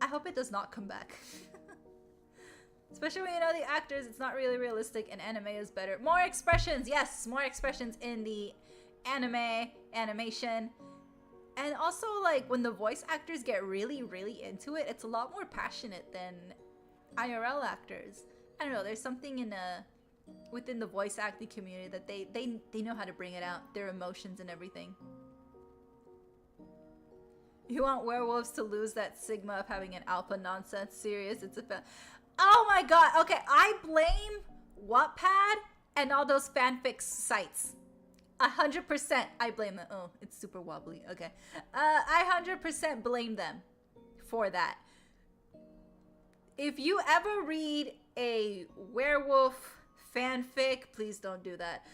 I hope it does not come back. Especially when you know the actors, it's not really realistic and anime is better. More expressions, yes, more expressions in the animation. And also, like, when the voice actors get really, really into it, it's a lot more passionate than IRL actors. I don't know, there's something within the voice acting community that they know how to bring it out, their emotions and everything. You want werewolves to lose that sigma of having an alpha nonsense? Serious, it's a oh my god, okay, I blame Wattpad and all those fanfic sites. 100% I blame them. Oh, it's super wobbly. Okay. I 100% blame them for that. If you ever read a werewolf fanfic, please don't do that.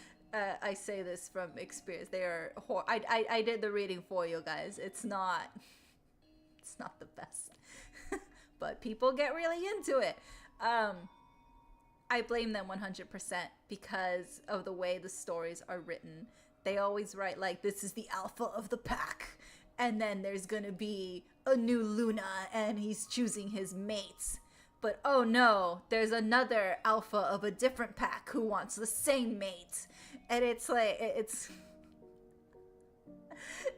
I say this from experience. They are I did the reading for you guys. It's not the best. But people get really into it. I blame them 100% because of the way the stories are written. They always write like, this is the alpha of the pack. And then there's gonna be a new Luna and he's choosing his mates. But oh no, there's another alpha of a different pack who wants the same mate. And it's like,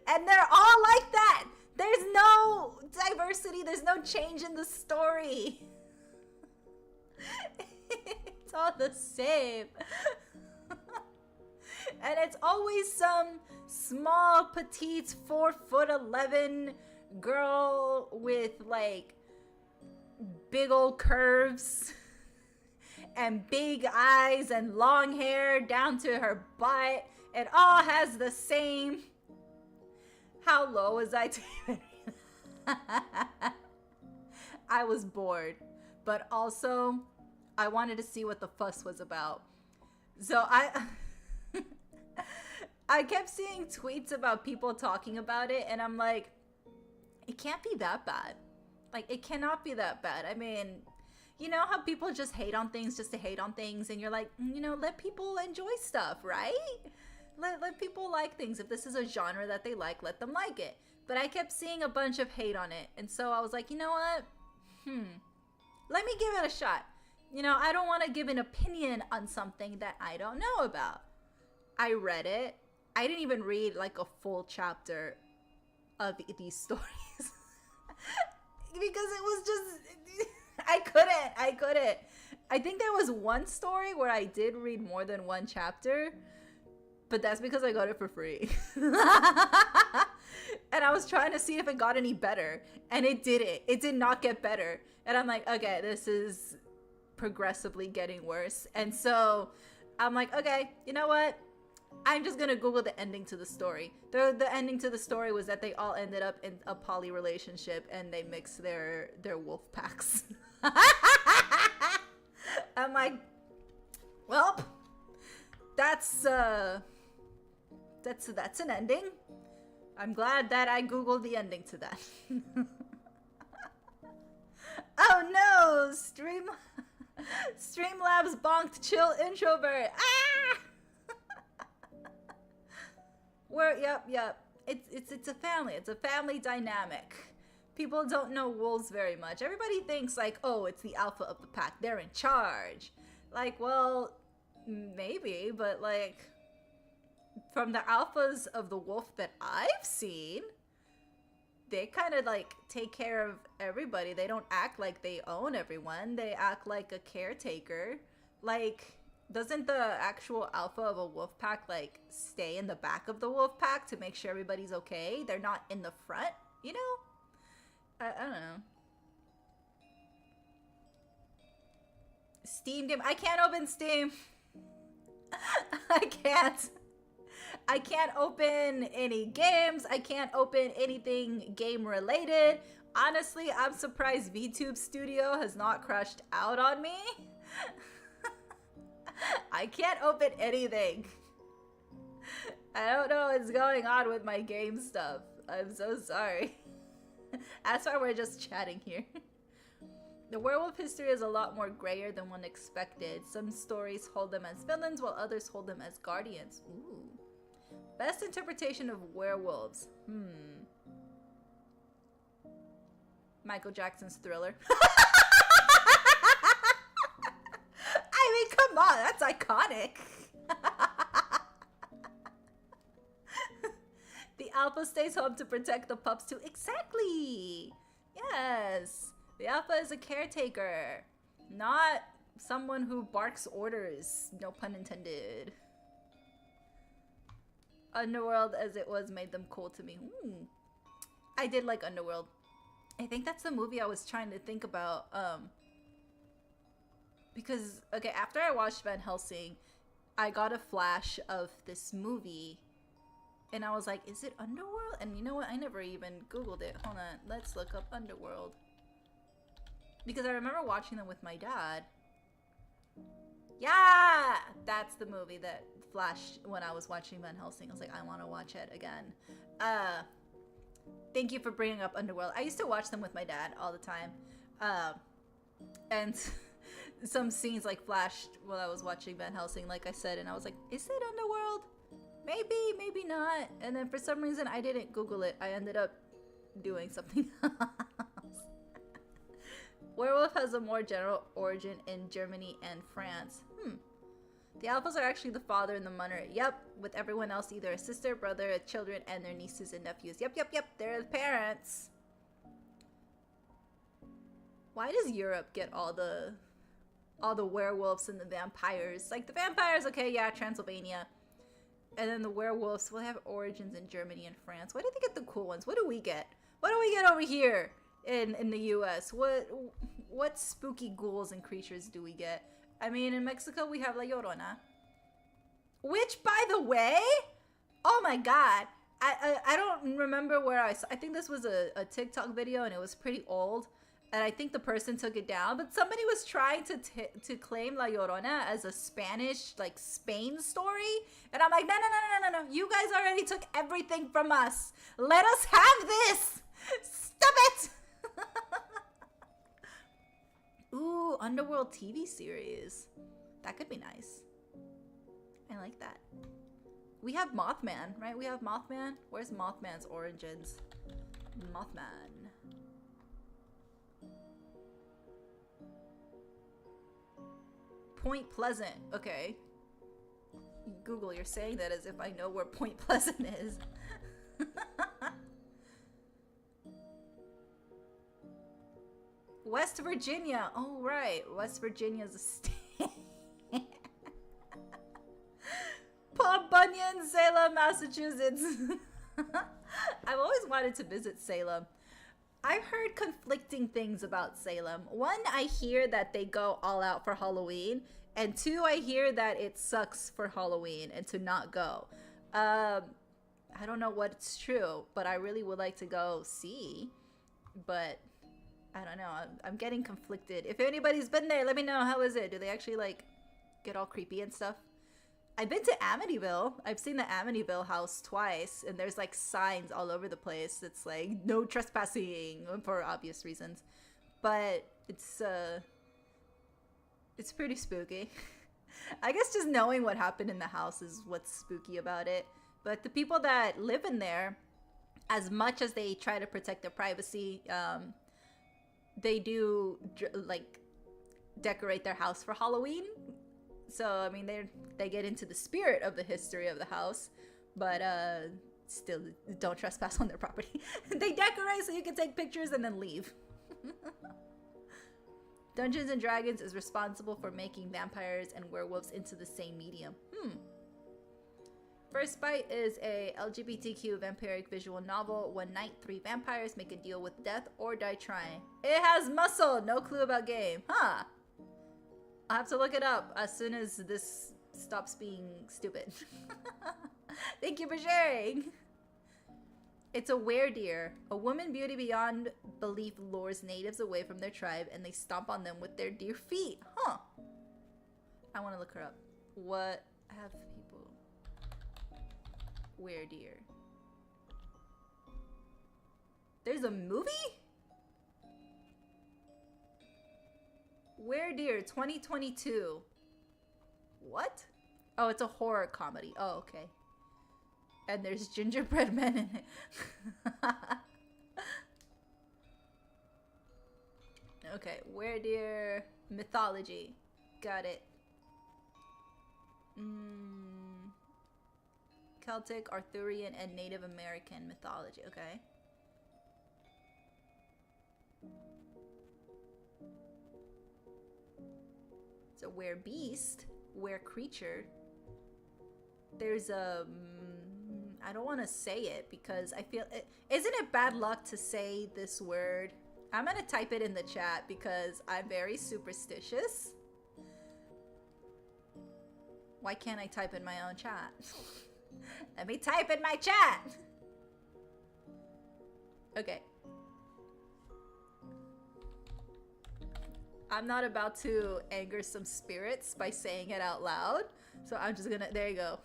and they're all like that. There's no diversity. There's no change in the story. It's all the same. And it's always some small, petite, 4'11" girl with like big old curves and big eyes and long hair down to her butt. It all has the same. How low was I taking? I was bored, but also I wanted to see what the fuss was about. So I kept seeing tweets about people talking about it, and I'm like, it can't be that bad. Like, it cannot be that bad. I mean, you know how people just hate on things just to hate on things, and you're like, you know, let people enjoy stuff, right? Let people like things. If this is a genre that they like, let them like it. But I kept seeing a bunch of hate on it, and so I was like, you know what? Let me give it a shot. You know, I don't want to give an opinion on something that I don't know about. I read it. I didn't even read like a full chapter of these stories. Because it was just, I couldn't. I think there was one story where I did read more than one chapter, but that's because I got it for free. And I was trying to see if it got any better, and it didn't. It did not get better. And I'm like, okay, this is progressively getting worse. And so I'm like, okay, you know what? I'm just gonna Google the ending to the story. The ending to the story was that they all ended up in a poly relationship and they mixed their wolf packs. I'm like, well, that's an ending. I'm glad that I Googled the ending to that. Oh no, Streamlabs bonked chill introvert. Ah! Yep. It's a family. It's a family dynamic. People don't know wolves very much. Everybody thinks like, oh, it's the alpha of the pack. They're in charge. Like, well, maybe, but like, from the alphas of the wolf that I've seen, they kind of like take care of everybody. They don't act like they own everyone. They act like a caretaker. Like, doesn't the actual alpha of a wolf pack like stay in the back of the wolf pack to make sure everybody's okay? They're not in the front, you know? I don't know. Steam game. I can't open Steam. I can't. I can't open any games. I can't open anything game related. Honestly, I'm surprised VTube Studio has not crashed out on me. I can't open anything. I don't know what's going on with my game stuff. I'm so sorry. That's why we're just chatting here. The werewolf history is a lot more grayer than one expected. Some stories hold them as villains while others hold them as guardians. Ooh. Best interpretation of werewolves. Michael Jackson's Thriller. I mean, come on, that's iconic. The alpha stays home to protect the pups too. Exactly. Yes. The alpha is a caretaker, not someone who barks orders. No pun intended. Underworld as it was made them cool to me. I did like Underworld. I think that's the movie I was trying to think about. Because, okay, after I watched Van Helsing, I got a flash of this movie. And I was like, is it Underworld? And you know what? I never even Googled it. Hold on. Let's look up Underworld. Because I remember watching them with my dad. Yeah! That's the movie that flashed when I was watching Van Helsing. I was like, I want to watch it again. Thank you for bringing up Underworld. I used to watch them with my dad all the time. And some scenes like flashed while I was watching Van Helsing, like I said. And I was like, is it Underworld? Maybe, maybe not. And then for some reason, I didn't Google it. I ended up doing something else. Werewolf has a more general origin in Germany and France. The alphas are actually the father and the mother. Yep, with everyone else either a sister, brother, children, and their nieces and nephews. Yep, they're the parents. Why does Europe get all the werewolves and the vampires? Like the vampires, okay, yeah, Transylvania. And then the werewolves will have origins in Germany and France. Why do they get the cool ones? What do we get? What do we get over here in the US? What spooky ghouls and creatures do we get? I mean, in Mexico we have La Llorona. Which, by the way, oh my god, I don't remember where I saw. I think this was a TikTok video and it was pretty old. And I think the person took it down, but somebody was trying to claim La Llorona as a Spanish, like, Spain story. And I'm like, no. You guys already took everything from us. Let us have this. Stop it. Ooh, Underworld TV series. That could be nice. I like that. We have Mothman, right? We have Mothman. Where's Mothman's origins? Mothman. Point Pleasant. Okay. Google, you're saying that as if I know where Point Pleasant is. West Virginia. Oh, right. West Virginia's a state. Paul Bunyan, Salem, Massachusetts. I've always wanted to visit Salem. I've heard conflicting things about Salem. One, I hear that they go all out for Halloween. And two, I hear that it sucks for Halloween and to not go. I don't know what's true, but I really would like to go see. But I don't know. I'm getting conflicted. If anybody's been there, let me know. How is it? Do they actually, like, get all creepy and stuff? I've been to Amityville. I've seen the Amityville house twice, and there's like signs all over the place. It's like no trespassing for obvious reasons, but it's pretty spooky. I guess just knowing what happened in the house is what's spooky about it. But the people that live in there, as much as they try to protect their privacy, they do like decorate their house for Halloween. So I mean, they get into the spirit of the history of the house, but Still, don't trespass on their property. They decorate so you can take pictures and then leave. Dungeons and Dragons is responsible for making vampires and werewolves into the same medium. First Bite is a LGBTQ vampiric visual novel. One night, 3 vampires make a deal with death or die trying. It has muscle! No clue about game. Huh. I'll have to look it up as soon as this stops being stupid. Thank you for sharing. It's a weredeer. A woman beauty beyond belief lures natives away from their tribe and they stomp on them with their deer feet. Huh. I want to look her up. What have people... Weredeer. There's a movie? Weredeer 2022. What? Oh, it's a horror comedy. Oh, okay. And there's gingerbread men in it. Okay, weredeer mythology. Got it. Celtic, Arthurian, and Native American mythology. Okay. So werebeast, werecreature. There's a... I don't want to say it because I feel... Isn't it bad luck to say this word? I'm going to type it in the chat because I'm very superstitious. Why can't I type in my own chat? Let me type in my chat. Okay. I'm not about to anger some spirits by saying it out loud. So I'm just gonna, there you go.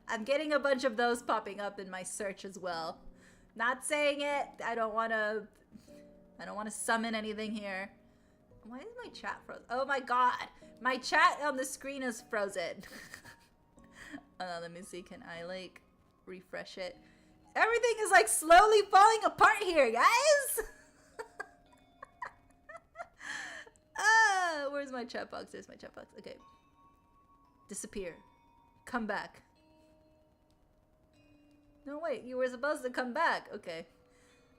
I'm getting a bunch of those popping up in my search as well. Not saying it. I don't want to summon anything here. Why is my chat frozen? Oh my god. My chat on the screen is frozen. Let me see. Can I like refresh it? Everything is like slowly falling apart here, guys. Where's my chat box? There's my chat box. Okay. Disappear. Come back. No, wait. You were supposed to come back. Okay.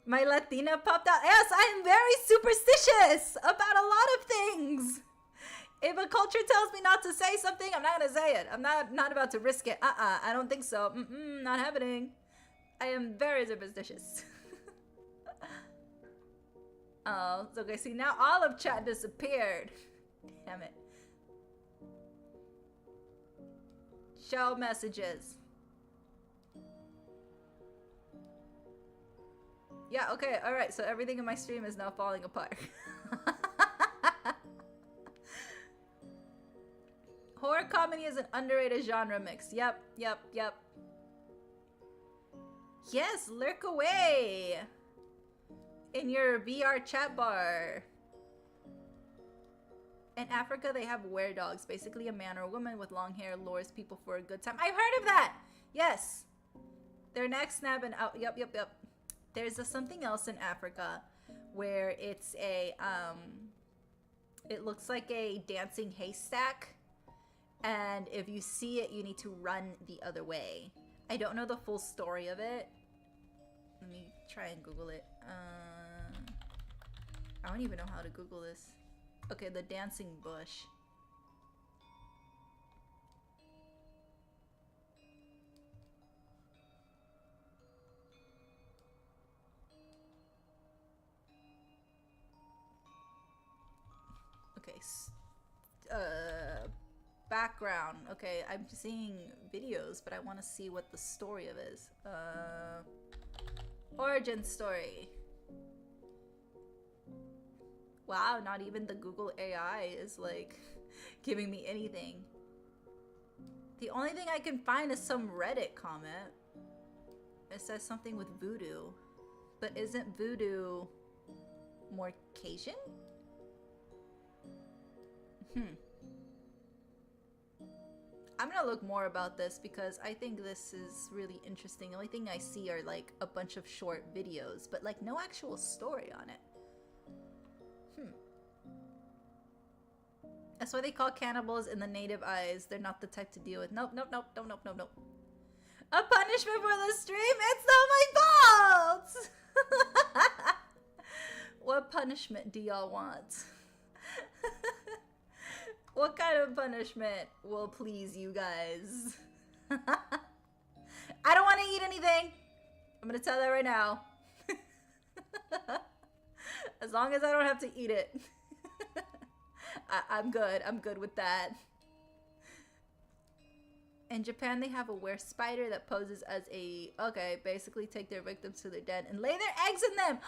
My Latina popped out. Yes, I am very superstitious about a lot of things. If a culture tells me not to say something, I'm not going to say it. I'm not about to risk it. I don't think so. Not happening. I am very superstitious. Oh, okay. See, now all of chat disappeared. Damn it. Show messages. Yeah, okay, alright. So everything in my stream is now falling apart. Horror comedy is an underrated genre mix. Yep. Yes, lurk away in your VR chat bar. In Africa, they have weredogs. Basically, a man or a woman with long hair lures people for a good time. I've heard of that! Yes. Their neck snap and out. Yep. There's something else in Africa where it's a, it looks like a dancing haystack. And if you see it, you need to run the other way. I don't know the full story of it. Let me try and Google it. I don't even know how to Google this. Okay, the dancing bush. Okay, background. Okay, I'm seeing videos, but I want to see what the story of it is. Origin story. Wow, not even the Google AI is like giving me anything. The only thing I can find is some Reddit comment. It says something with voodoo. But isn't voodoo more Cajun? I'm gonna look more about this because I think this is really interesting. The only thing I see are like a bunch of short videos, but like no actual story on it. That's why they call cannibals in the native eyes. They're not the type to deal with. Nope. A punishment for the stream? It's not my fault! What punishment do y'all want? What kind of punishment will please you guys? I don't want to eat anything. I'm gonna tell that right now. As long as I don't have to eat it. I'm good. I'm good with that. In Japan, they have a were spider that poses as a... Okay, basically take their victims to their den and lay their eggs in them.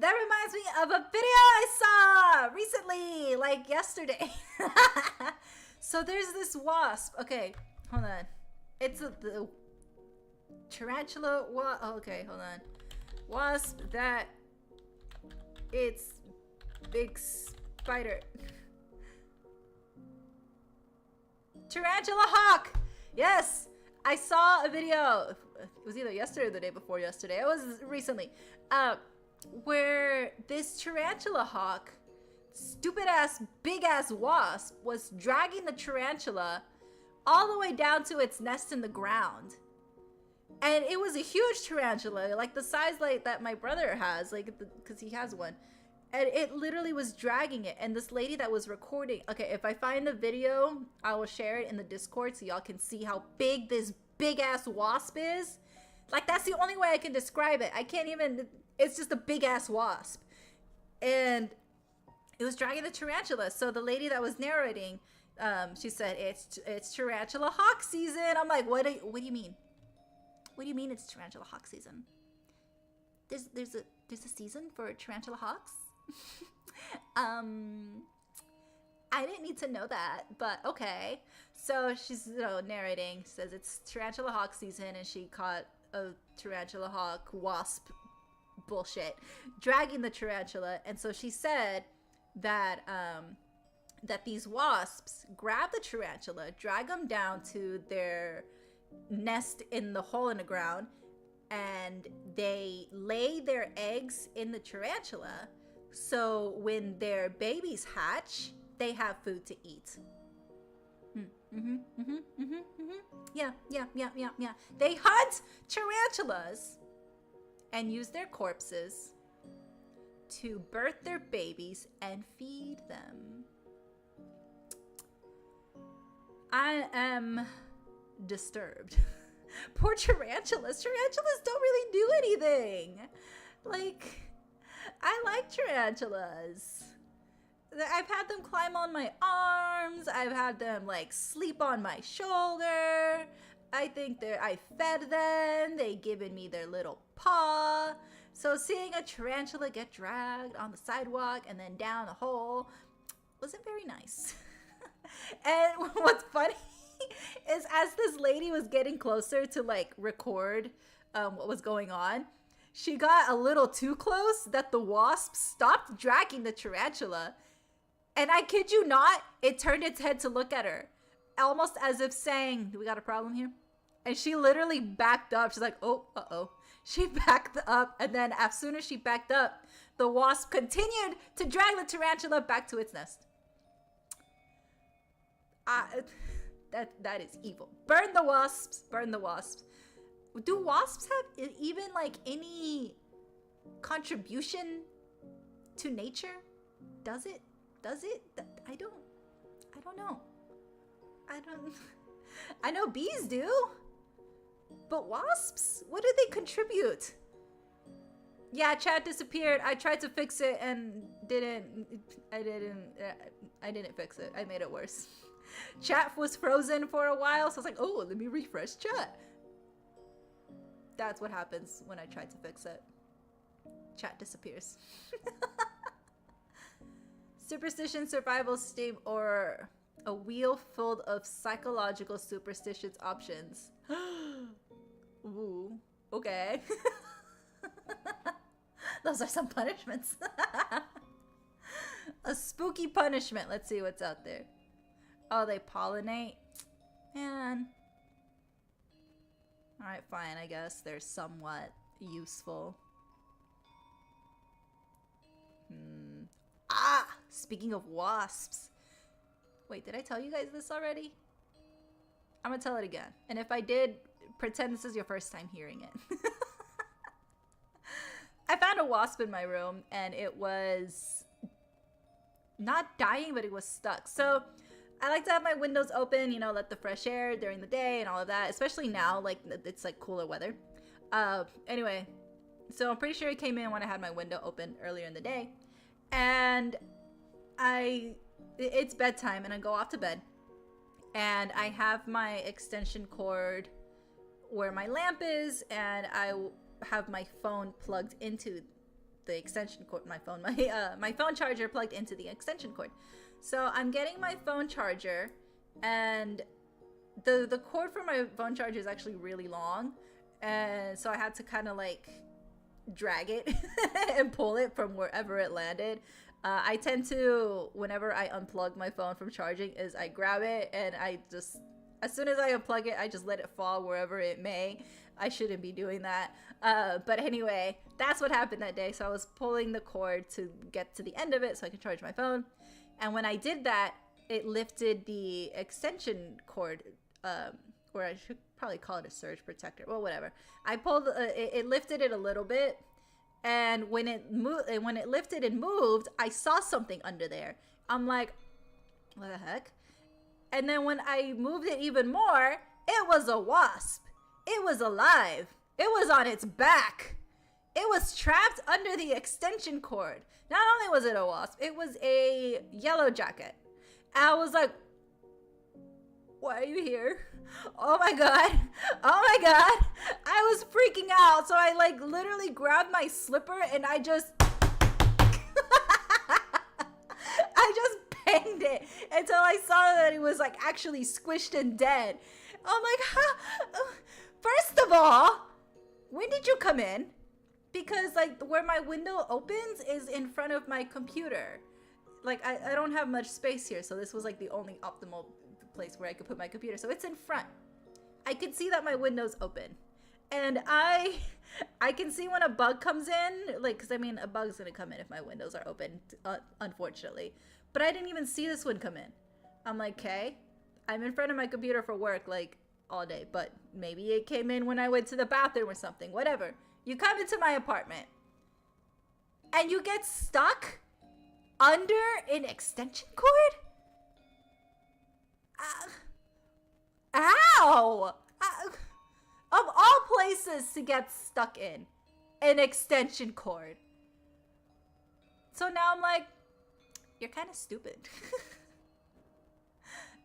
That reminds me of a video I saw recently, like yesterday. So there's this wasp. Okay, hold on. It's the tarantula... Oh, okay, hold on. Wasp that... It's big spider... Tarantula hawk! Yes! I saw a video. It was either yesterday or the day before yesterday. It was recently. Where this tarantula hawk, stupid ass, big ass wasp, was dragging the tarantula all the way down to its nest in the ground. And it was a huge tarantula, like the size like that my brother has, like, because he has one. And it literally was dragging it. And this lady that was recording... Okay, if I find the video, I will share it in the Discord so y'all can see how big this big-ass wasp is. Like, that's the only way I can describe it. I can't even... It's just a big-ass wasp. And it was dragging the tarantula. So the lady that was narrating, she said, it's tarantula hawk season. I'm like, what do you mean? What do you mean it's tarantula hawk season? There's a season for tarantula hawks? I didn't need to know that, but okay. So she's narrating. She says it's tarantula hawk season, and she caught a tarantula hawk wasp bullshit dragging the tarantula. And so she said that that these wasps grab the tarantula, drag them down to their nest in the hole in the ground, and they lay their eggs in the tarantula. So when their babies hatch, they have food to eat. Yeah. They hunt tarantulas and use their corpses to birth their babies and feed them. I am disturbed. Poor tarantulas. Tarantulas don't really do anything. Like... I like tarantulas. I've had them climb on my arms. I've had them like sleep on my shoulder. I fed them. They given me their little paw. So seeing a tarantula get dragged on the sidewalk and then down a hole wasn't very nice. And what's funny is as this lady was getting closer to like record what was going on, she got a little too close that the wasp stopped dragging the tarantula. And I kid you not, it turned its head to look at her. Almost as if saying, do we got a problem here? And she literally backed up. She's like, oh, uh-oh. She backed up. And then as soon as she backed up, the wasp continued to drag the tarantula back to its nest. That is evil. Burn the wasps. Burn the wasps. Do wasps have even like any contribution to nature? Does it? I don't know. I know bees do. But wasps? What do they contribute? Yeah, chat disappeared. I tried to fix it and I didn't fix it. I made it worse. Chat was frozen for a while, so I was like, oh, let me refresh chat. That's what happens when I try to fix it. Chat disappears. Superstition, survival steam, or a wheel full of psychological superstitions options. Ooh, okay. Those are some punishments. A spooky punishment. Let's see what's out there. Oh, they pollinate? Man. Alright, fine. I guess they're somewhat useful. Ah! Speaking of wasps. Wait, did I tell you guys this already? I'm gonna tell it again. And if I did, pretend this is your first time hearing it. I found a wasp in my room, and it was not dying, but it was stuck. So I like to have my windows open, you know, let the fresh air during the day and all of that, especially now, like it's like cooler weather. Anyway, so I'm pretty sure it came in when I had my window open earlier in the day, and it's bedtime, and I go off to bed, and I have my extension cord where my lamp is, and I have my phone plugged into the extension cord. My phone charger plugged into the extension cord. So I'm getting my phone charger, and the cord for my phone charger is actually really long, and so I had to kind of like drag it and pull it from wherever it landed. I tend to, whenever I unplug my phone from charging, is I grab it and I just, as soon as I unplug it, I just let it fall wherever it may. I shouldn't be doing that. But anyway, that's what happened that day. So I was pulling the cord to get to the end of it so I could charge my phone. And when I did that, it lifted the extension cord, or I should probably call it a surge protector. Well, whatever. I pulled, it lifted it a little bit. And when it lifted and moved, I saw something under there. I'm like, what the heck? And then when I moved it even more, it was a wasp. It was alive. It was on its back. It was trapped under the extension cord. Not only was it a wasp, it was a yellow jacket. And I was like, why are you here? Oh my god. Oh my god. I was freaking out. So I like literally grabbed my slipper and I just banged it until I saw that it was like actually squished and dead. I'm like, huh? First of all, when did you come in? Because like where my window opens is in front of my computer. Like I don't have much space here, so this was like the only optimal place where I could put my computer. So it's in front. I could see that my window's open. And I can see when a bug comes in, like, because I mean a bug's gonna come in if my windows are open, unfortunately. But I didn't even see this one come in. I'm like, okay, I'm in front of my computer for work like all day, but maybe it came in when I went to the bathroom or something, whatever. You come into my apartment and you get stuck under an extension cord? Ow! Of all places to get stuck in, an extension cord. So now I'm like, you're kind of stupid.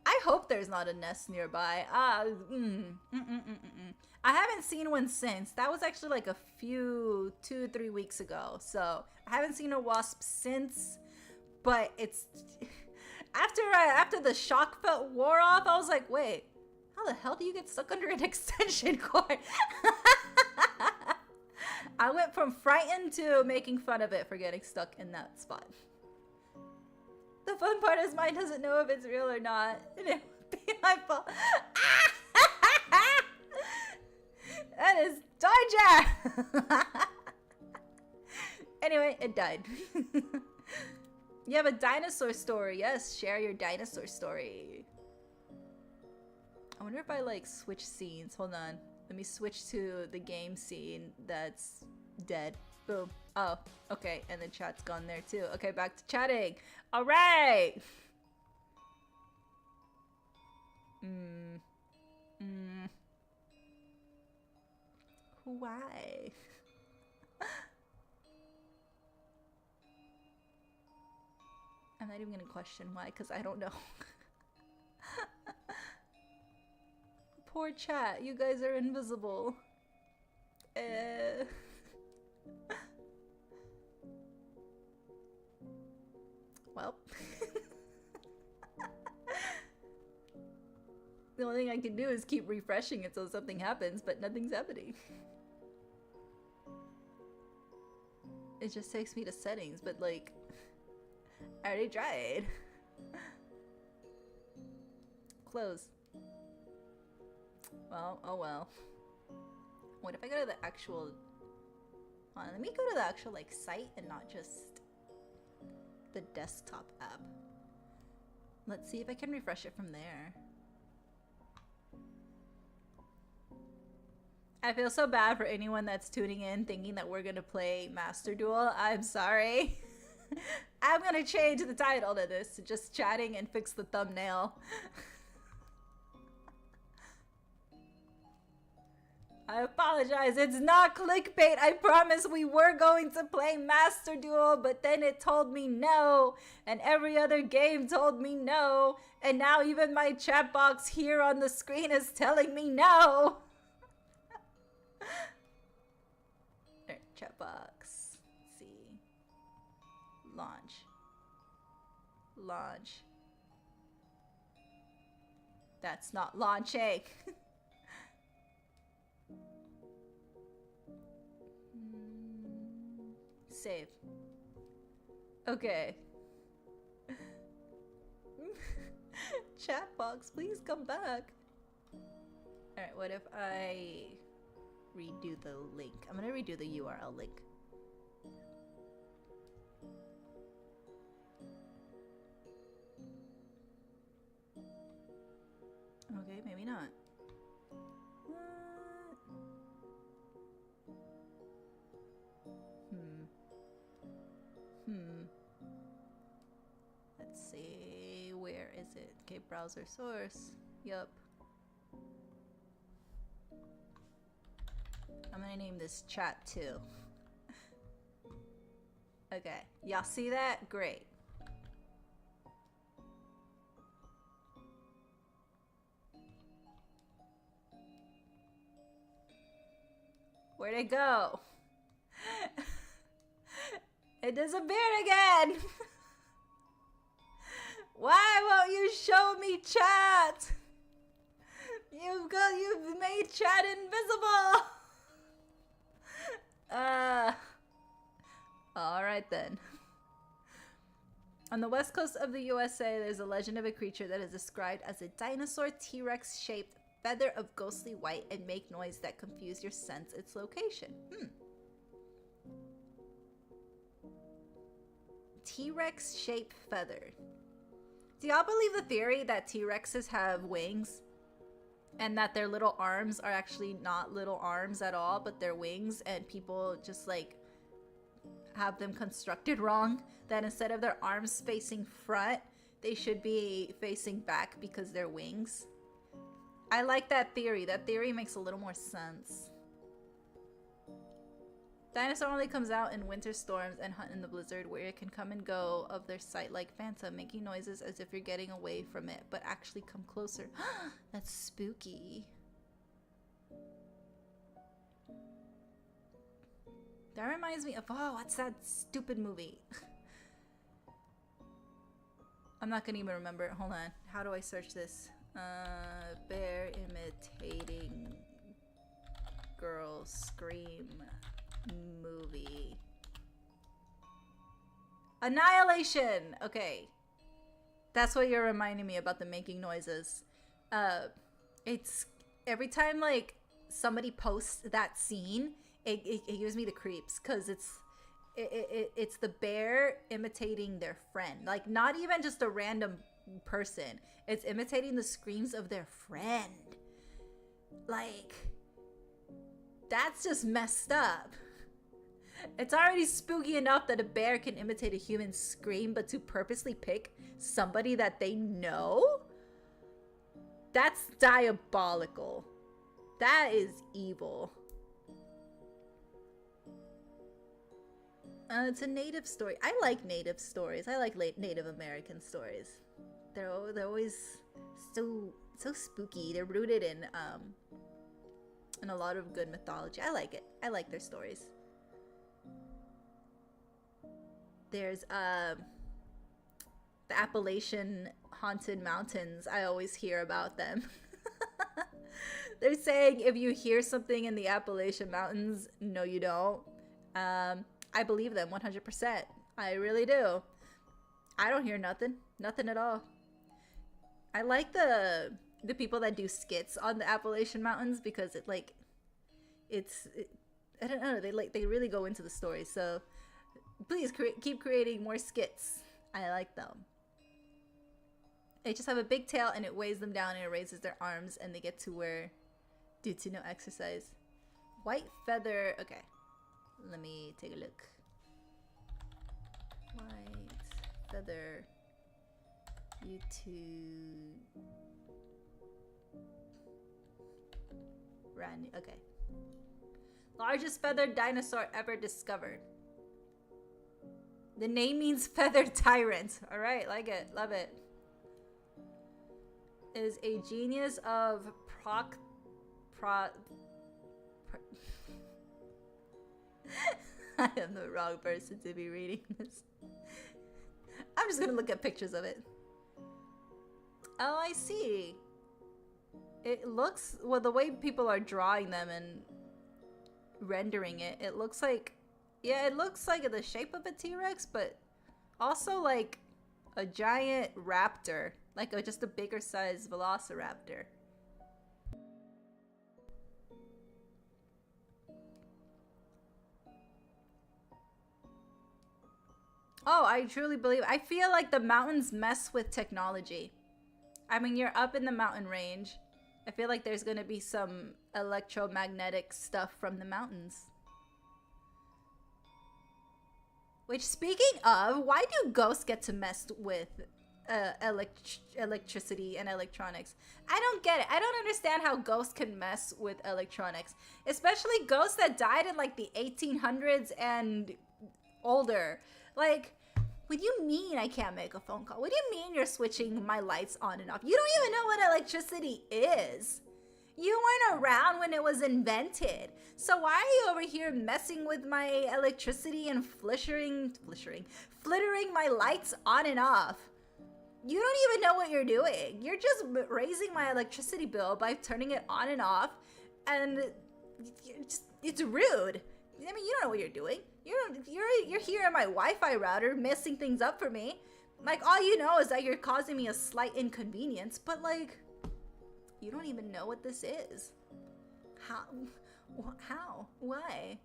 I hope there's not a nest nearby. I haven't seen one since. That was actually like a few, 2-3 weeks ago. So I haven't seen a wasp since. But it's after the shock wore off, I was like, wait, how the hell do you get stuck under an extension cord? I went from frightened to making fun of it for getting stuck in that spot. The fun part is mine doesn't know if it's real or not, and it would be my fault. That is torture. Anyway, it died. You have a dinosaur story. Yes, share your dinosaur story. I wonder if I like switch scenes. Hold on. Let me switch to the game scene that's dead. Boom. Oh, okay. And the chat's gone there too. Okay, back to chatting. All right. Why? I'm not even gonna question why, because I don't know. Poor chat, you guys are invisible. Well. The only thing I can do is keep refreshing it so something happens, but nothing's happening. It just takes me to settings, but like, I already tried. Close. Well, oh well. What if I go to the actual... Hold on, let me go to the actual like site and not just the desktop app. Let's see if I can refresh it from there. I feel so bad for anyone that's tuning in thinking that we're gonna play Master Duel. I'm sorry. I'm gonna change the title to this to just chatting and fix the thumbnail. I apologize. It's not clickbait. I promise we were going to play Master Duel, but then it told me no, and every other game told me no, and now even my chat box here on the screen is telling me no. Alright, chat box. Let's see. Launch. Launch. That's not launching. Save. Okay. Chat box, please come back. Alright, what if I redo the link? I'm gonna redo the URL link. Okay, maybe not. What? Let's see, where is it? Okay, browser source. Yup. I'm gonna name this chat 2. Okay, y'all see that? Great. Where'd it go? It disappeared again! Why won't you show me chat? You've made chat invisible! Alright then. On the west coast of the USA, there's a legend of a creature that is described as a dinosaur T-Rex shaped feather of ghostly white and make noise that confuse your sense its location. T-Rex shaped feather. Do y'all believe the theory that T-Rexes have wings? And that their little arms are actually not little arms at all, but they're wings, and people just like have them constructed wrong? That instead of their arms facing front, they should be facing back because they're wings? I like that theory. That theory makes a little more sense. Dinosaur only comes out in winter storms and hunt in the blizzard, where it can come and go of their sight like phantom, making noises as if you're getting away from it, but actually come closer. That's spooky. That reminds me of, oh, what's that stupid movie? I'm not gonna even remember it. Hold on. How do I search this? Bear imitating girl scream movie. Annihilation! Okay. That's what you're reminding me about, the making noises. It's every time like somebody posts that scene, it gives me the creeps, because it's the bear imitating their friend. Like, not even just a random person. It's imitating the screams of their friend. Like, that's just messed up. It's already spooky enough that a bear can imitate a human scream, but to purposely pick somebody that they know? That's diabolical. That is evil. It's a native story. I like native stories. I like Native American stories. They're always so spooky. They're rooted in a lot of good mythology. I like it. I like their stories. There's the Appalachian haunted mountains. I always hear about them. They're saying if you hear something in the Appalachian Mountains, no you don't. I believe them 100%. I really do. I don't hear nothing. Nothing at all. I like the people that do skits on the Appalachian Mountains, because I don't know, they really go into the story. So please keep creating more skits. I like them. They just have a big tail and it weighs them down and it raises their arms, and they get to where due to no exercise. White feather. Okay. Let me take a look. White feather. YouTube. Brand new. Okay. Largest feathered dinosaur ever discovered. The name means feathered tyrant. Alright, like it. Love it. Is a genius of I am the wrong person to be reading this. I'm just gonna look at pictures of it. Oh, I see. It looks, well, the way people are drawing them and rendering it, it looks like, yeah, it looks like the shape of a T-Rex, but also like a giant raptor, like just a bigger size velociraptor. Oh, I truly believe, I feel like the mountains mess with technology. I mean, you're up in the mountain range. I feel like there's gonna be some electromagnetic stuff from the mountains. Which, speaking of, why do ghosts get to mess with electricity and electronics? I don't get it. I don't understand how ghosts can mess with electronics. Especially ghosts that died in like the 1800s and older. Like, what do you mean I can't make a phone call? What do you mean you're switching my lights on and off? You don't even know what electricity is. You weren't around when it was invented. So why are you over here messing with my electricity and flittering my lights on and off? You don't even know what you're doing. You're just raising my electricity bill by turning it on and off, and it's rude. I mean, you don't know what you're doing. You're here on my Wi-Fi router messing things up for me. Like, all you know is that you're causing me a slight inconvenience, but like, you don't even know what this is. How? Why?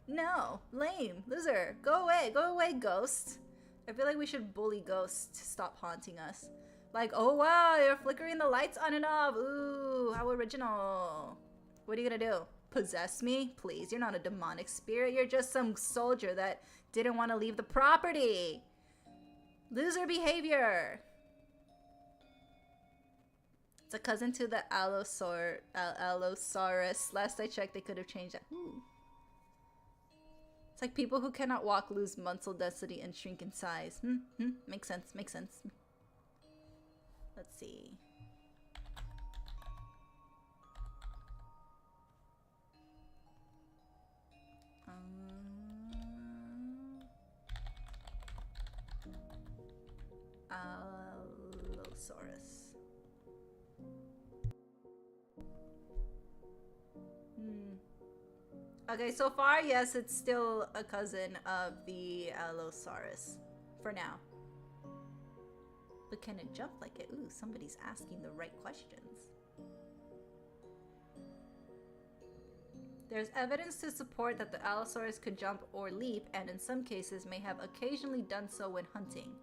No, lame, loser. Go away, ghost. I feel like we should bully ghosts to stop haunting us. Like, oh wow, you're flickering the lights on and off. Ooh, how original. What are you gonna do? Possess me? Please, you're not a demonic spirit. You're just some soldier that didn't want to leave the property. Loser behavior. It's a cousin to the Allosaurus. Last I checked, they could have changed that. Ooh. It's like people who cannot walk lose muscle density and shrink in size. Makes sense, makes sense. Let's see. Allosaurus. Okay, so far, yes, it's still a cousin of the Allosaurus. For now. But can it jump like it? Ooh, somebody's asking the right questions. There's evidence to support that the Allosaurus could jump or leap, and in some cases may have occasionally done so when hunting.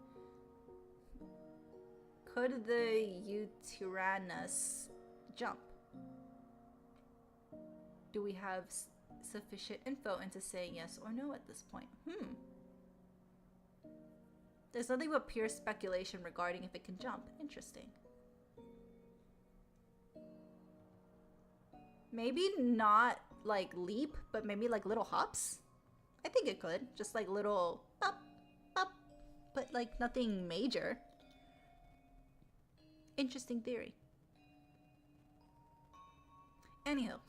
Could the Utyrannus jump? Do we have sufficient info into saying yes or no at this point? There's nothing but pure speculation regarding if it can jump. Interesting. Maybe not like leap, but maybe like little hops? I think it could. Just like little up, up, but like nothing major. Interesting theory. Anywho.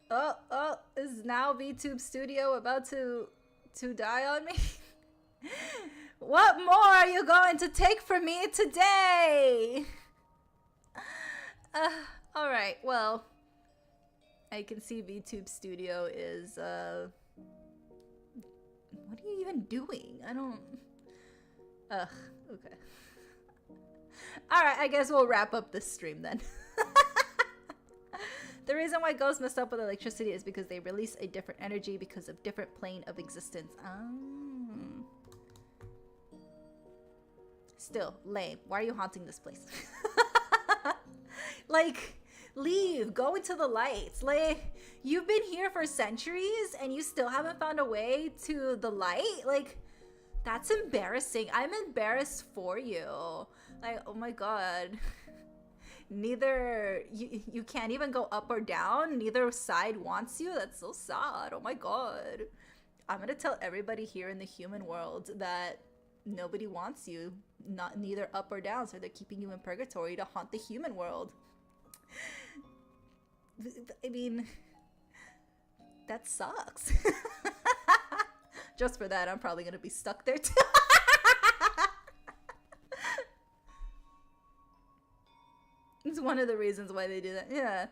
Oh, is now VTube Studio about to die on me? What more are you going to take from me today? Alright, well, I can see VTube Studio is, what are you even doing? I don't, okay. Alright, I guess we'll wrap up this stream then. The reason why ghosts messed up with electricity is because they release a different energy because of different plane of existence. Still, lame. Why are you haunting this place? Like, Leave. Go into the lights. Like, you've been here for centuries and you still haven't found a way to the light? Like, that's embarrassing. I'm embarrassed for you. Like, oh my god. Neither, you can't even go up or down. Neither side wants you. That's so sad. Oh my god. I'm gonna tell everybody here in the human world that nobody wants you. Neither up or down, so they're keeping you in purgatory to haunt the human world. I mean, that sucks. Just for that, I'm probably gonna be stuck there too. It's one of the reasons why they do that. Yeah.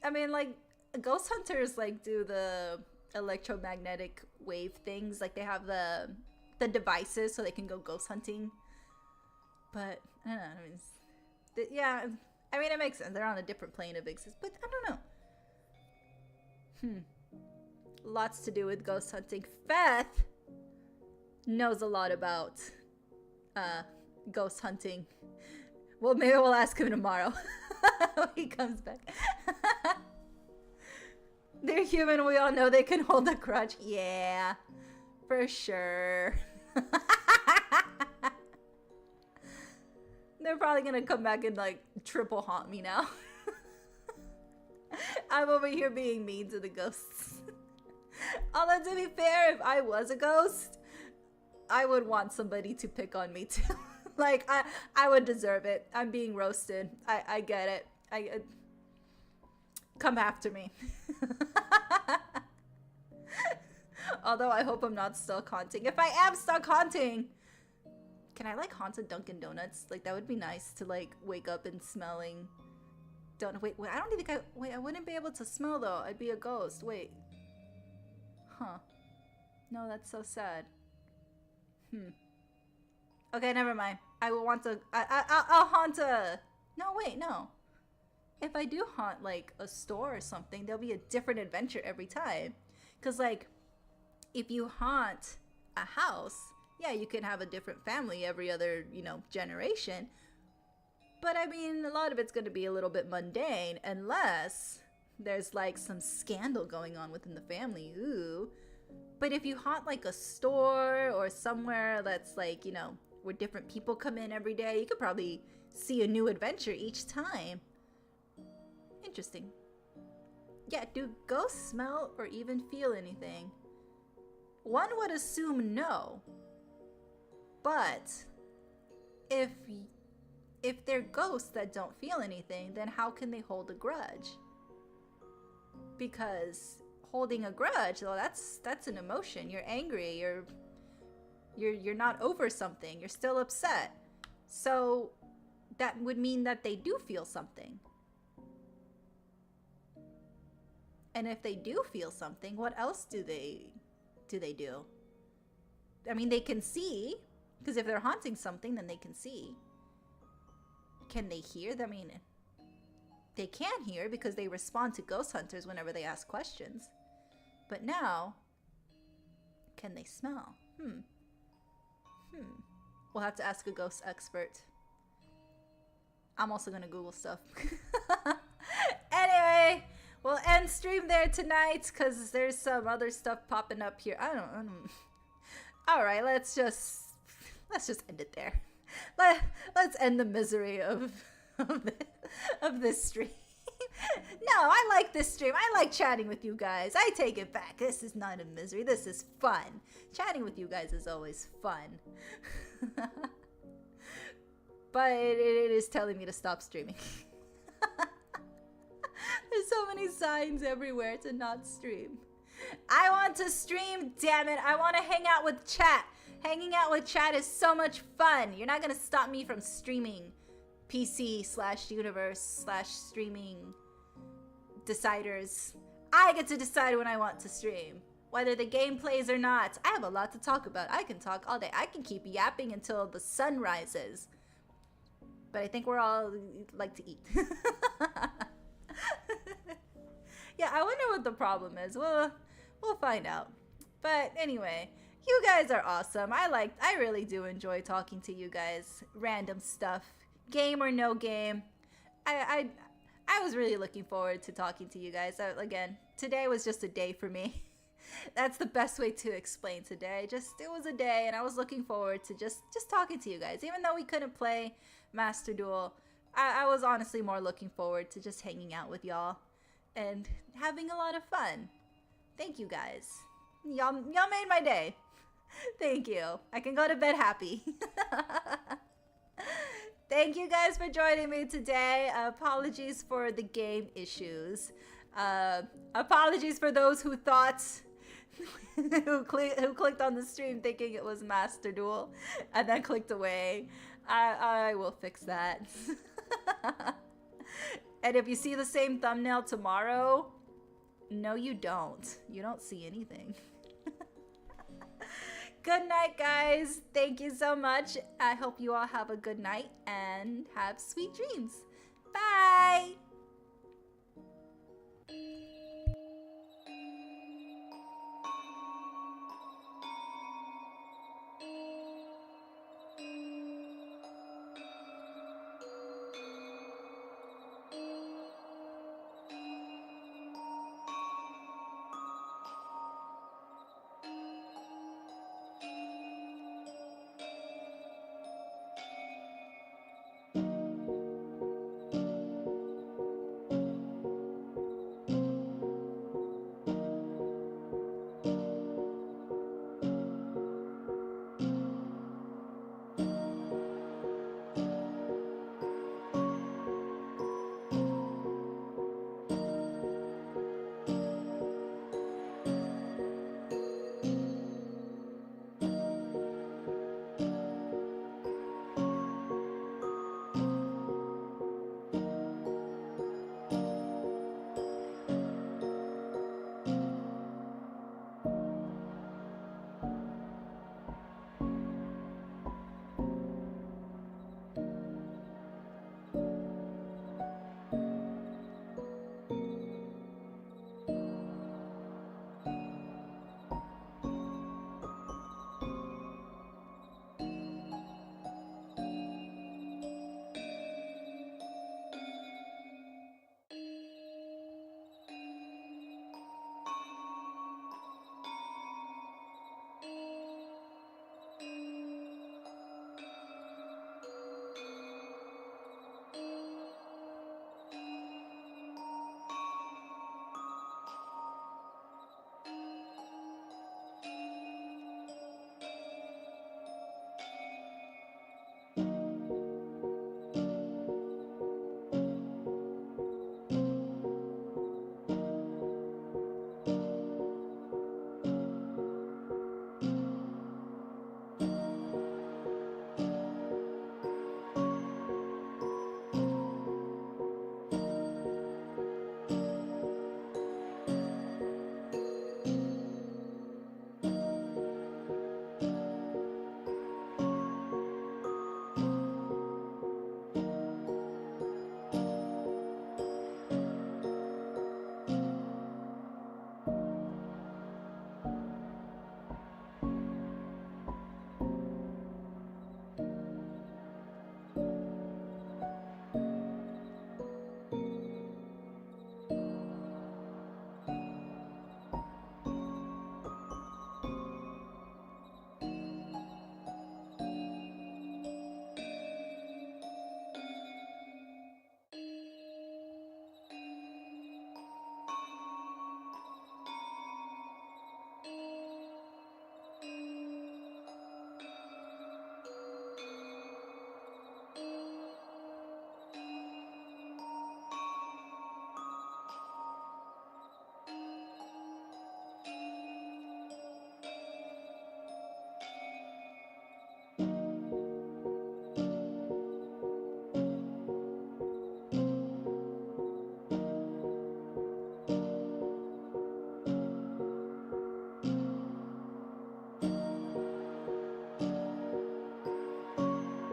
I mean, like, ghost hunters, like, do the electromagnetic wave things. Like, they have the devices so they can go ghost hunting. But, I don't know. I mean, yeah. I mean, it makes sense. They're on a different plane of existence. But, I don't know. Lots to do with ghost hunting. Feth knows a lot about ghost hunting. Well, maybe we'll ask him tomorrow when he comes back. They're human. We all know they can hold a grudge. Yeah, for sure. They're probably going to come back and, like, triple haunt me now. I'm over here being mean to the ghosts. Although, to be fair, if I was a ghost, I would want somebody to pick on me too. Like, I would deserve it. I'm being roasted. I get it. Come after me. Although I hope I'm not stuck haunting. If I am stuck haunting, can I, like, haunt a Dunkin' Donuts? Like, that would be nice to, like, wake up and smelling donut. Wait, I don't think I wouldn't be able to smell, though. I'd be a ghost. Wait. Huh. No, that's so sad. Okay, never mind. I will want to. I'll haunt a. No, wait, no. If I do haunt, like, a store or something, there'll be a different adventure every time. Because, like, if you haunt a house, yeah, you can have a different family every other, you know, generation. But, I mean, a lot of it's going to be a little bit mundane unless there's, like, some scandal going on within the family. Ooh. But if you haunt, like, a store or somewhere that's, like, you know, where different people come in every day, you could probably see a new adventure each time. Interesting. Yeah, do ghosts smell or even feel anything? One would assume no. But if they're ghosts that don't feel anything, then how can they hold a grudge? Because holding a grudge, well, that's an emotion. You're angry, you're not over something, you're still upset. So that would mean that they do feel something. And if they do feel something, what else do they do? I mean, they can see, because if they're haunting something, then they can see. Can they hear? I mean, they can hear because they respond to ghost hunters whenever they ask questions. But now, can they smell? We'll have to ask a ghost expert. I'm also gonna Google stuff. Anyway, we'll end stream there tonight because there's some other stuff popping up here. I don't. All right, let's just end it there. Let's end the misery of this stream. No, I like this stream. I like chatting with you guys. I take it back. This is not a misery. This is fun. Chatting with you guys is always fun. But it is telling me to stop streaming. There's so many signs everywhere to not stream. I want to stream, damn it. I want to hang out with chat. Hanging out with chat is so much fun. You're not going to stop me from streaming. PC/universe/streaming deciders. I get to decide when I want to stream. Whether the game plays or not. I have a lot to talk about. I can talk all day. I can keep yapping until the sun rises. But I think we're all like to eat. Yeah, I wonder what the problem is. We'll find out. But anyway, you guys are awesome. I really do enjoy talking to you guys. Random stuff. Game or no game. I I was really looking forward to talking to you guys. Again, today was just a day for me. That's the best way to explain today. It was a day, and I was looking forward to just talking to you guys. Even though we couldn't play Master Duel, I was honestly more looking forward to just hanging out with y'all and having a lot of fun. Thank you guys. Y'all made my day. Thank you. I can go to bed happy. Thank you guys for joining me today. Apologies for the game issues. Apologies for those who thought who clicked on the stream thinking it was Master Duel and then clicked away. I will fix that. And if you see the same thumbnail tomorrow, no you don't. You don't see anything. Good night, guys. Thank you so much. I hope you all have a good night and have sweet dreams. Bye.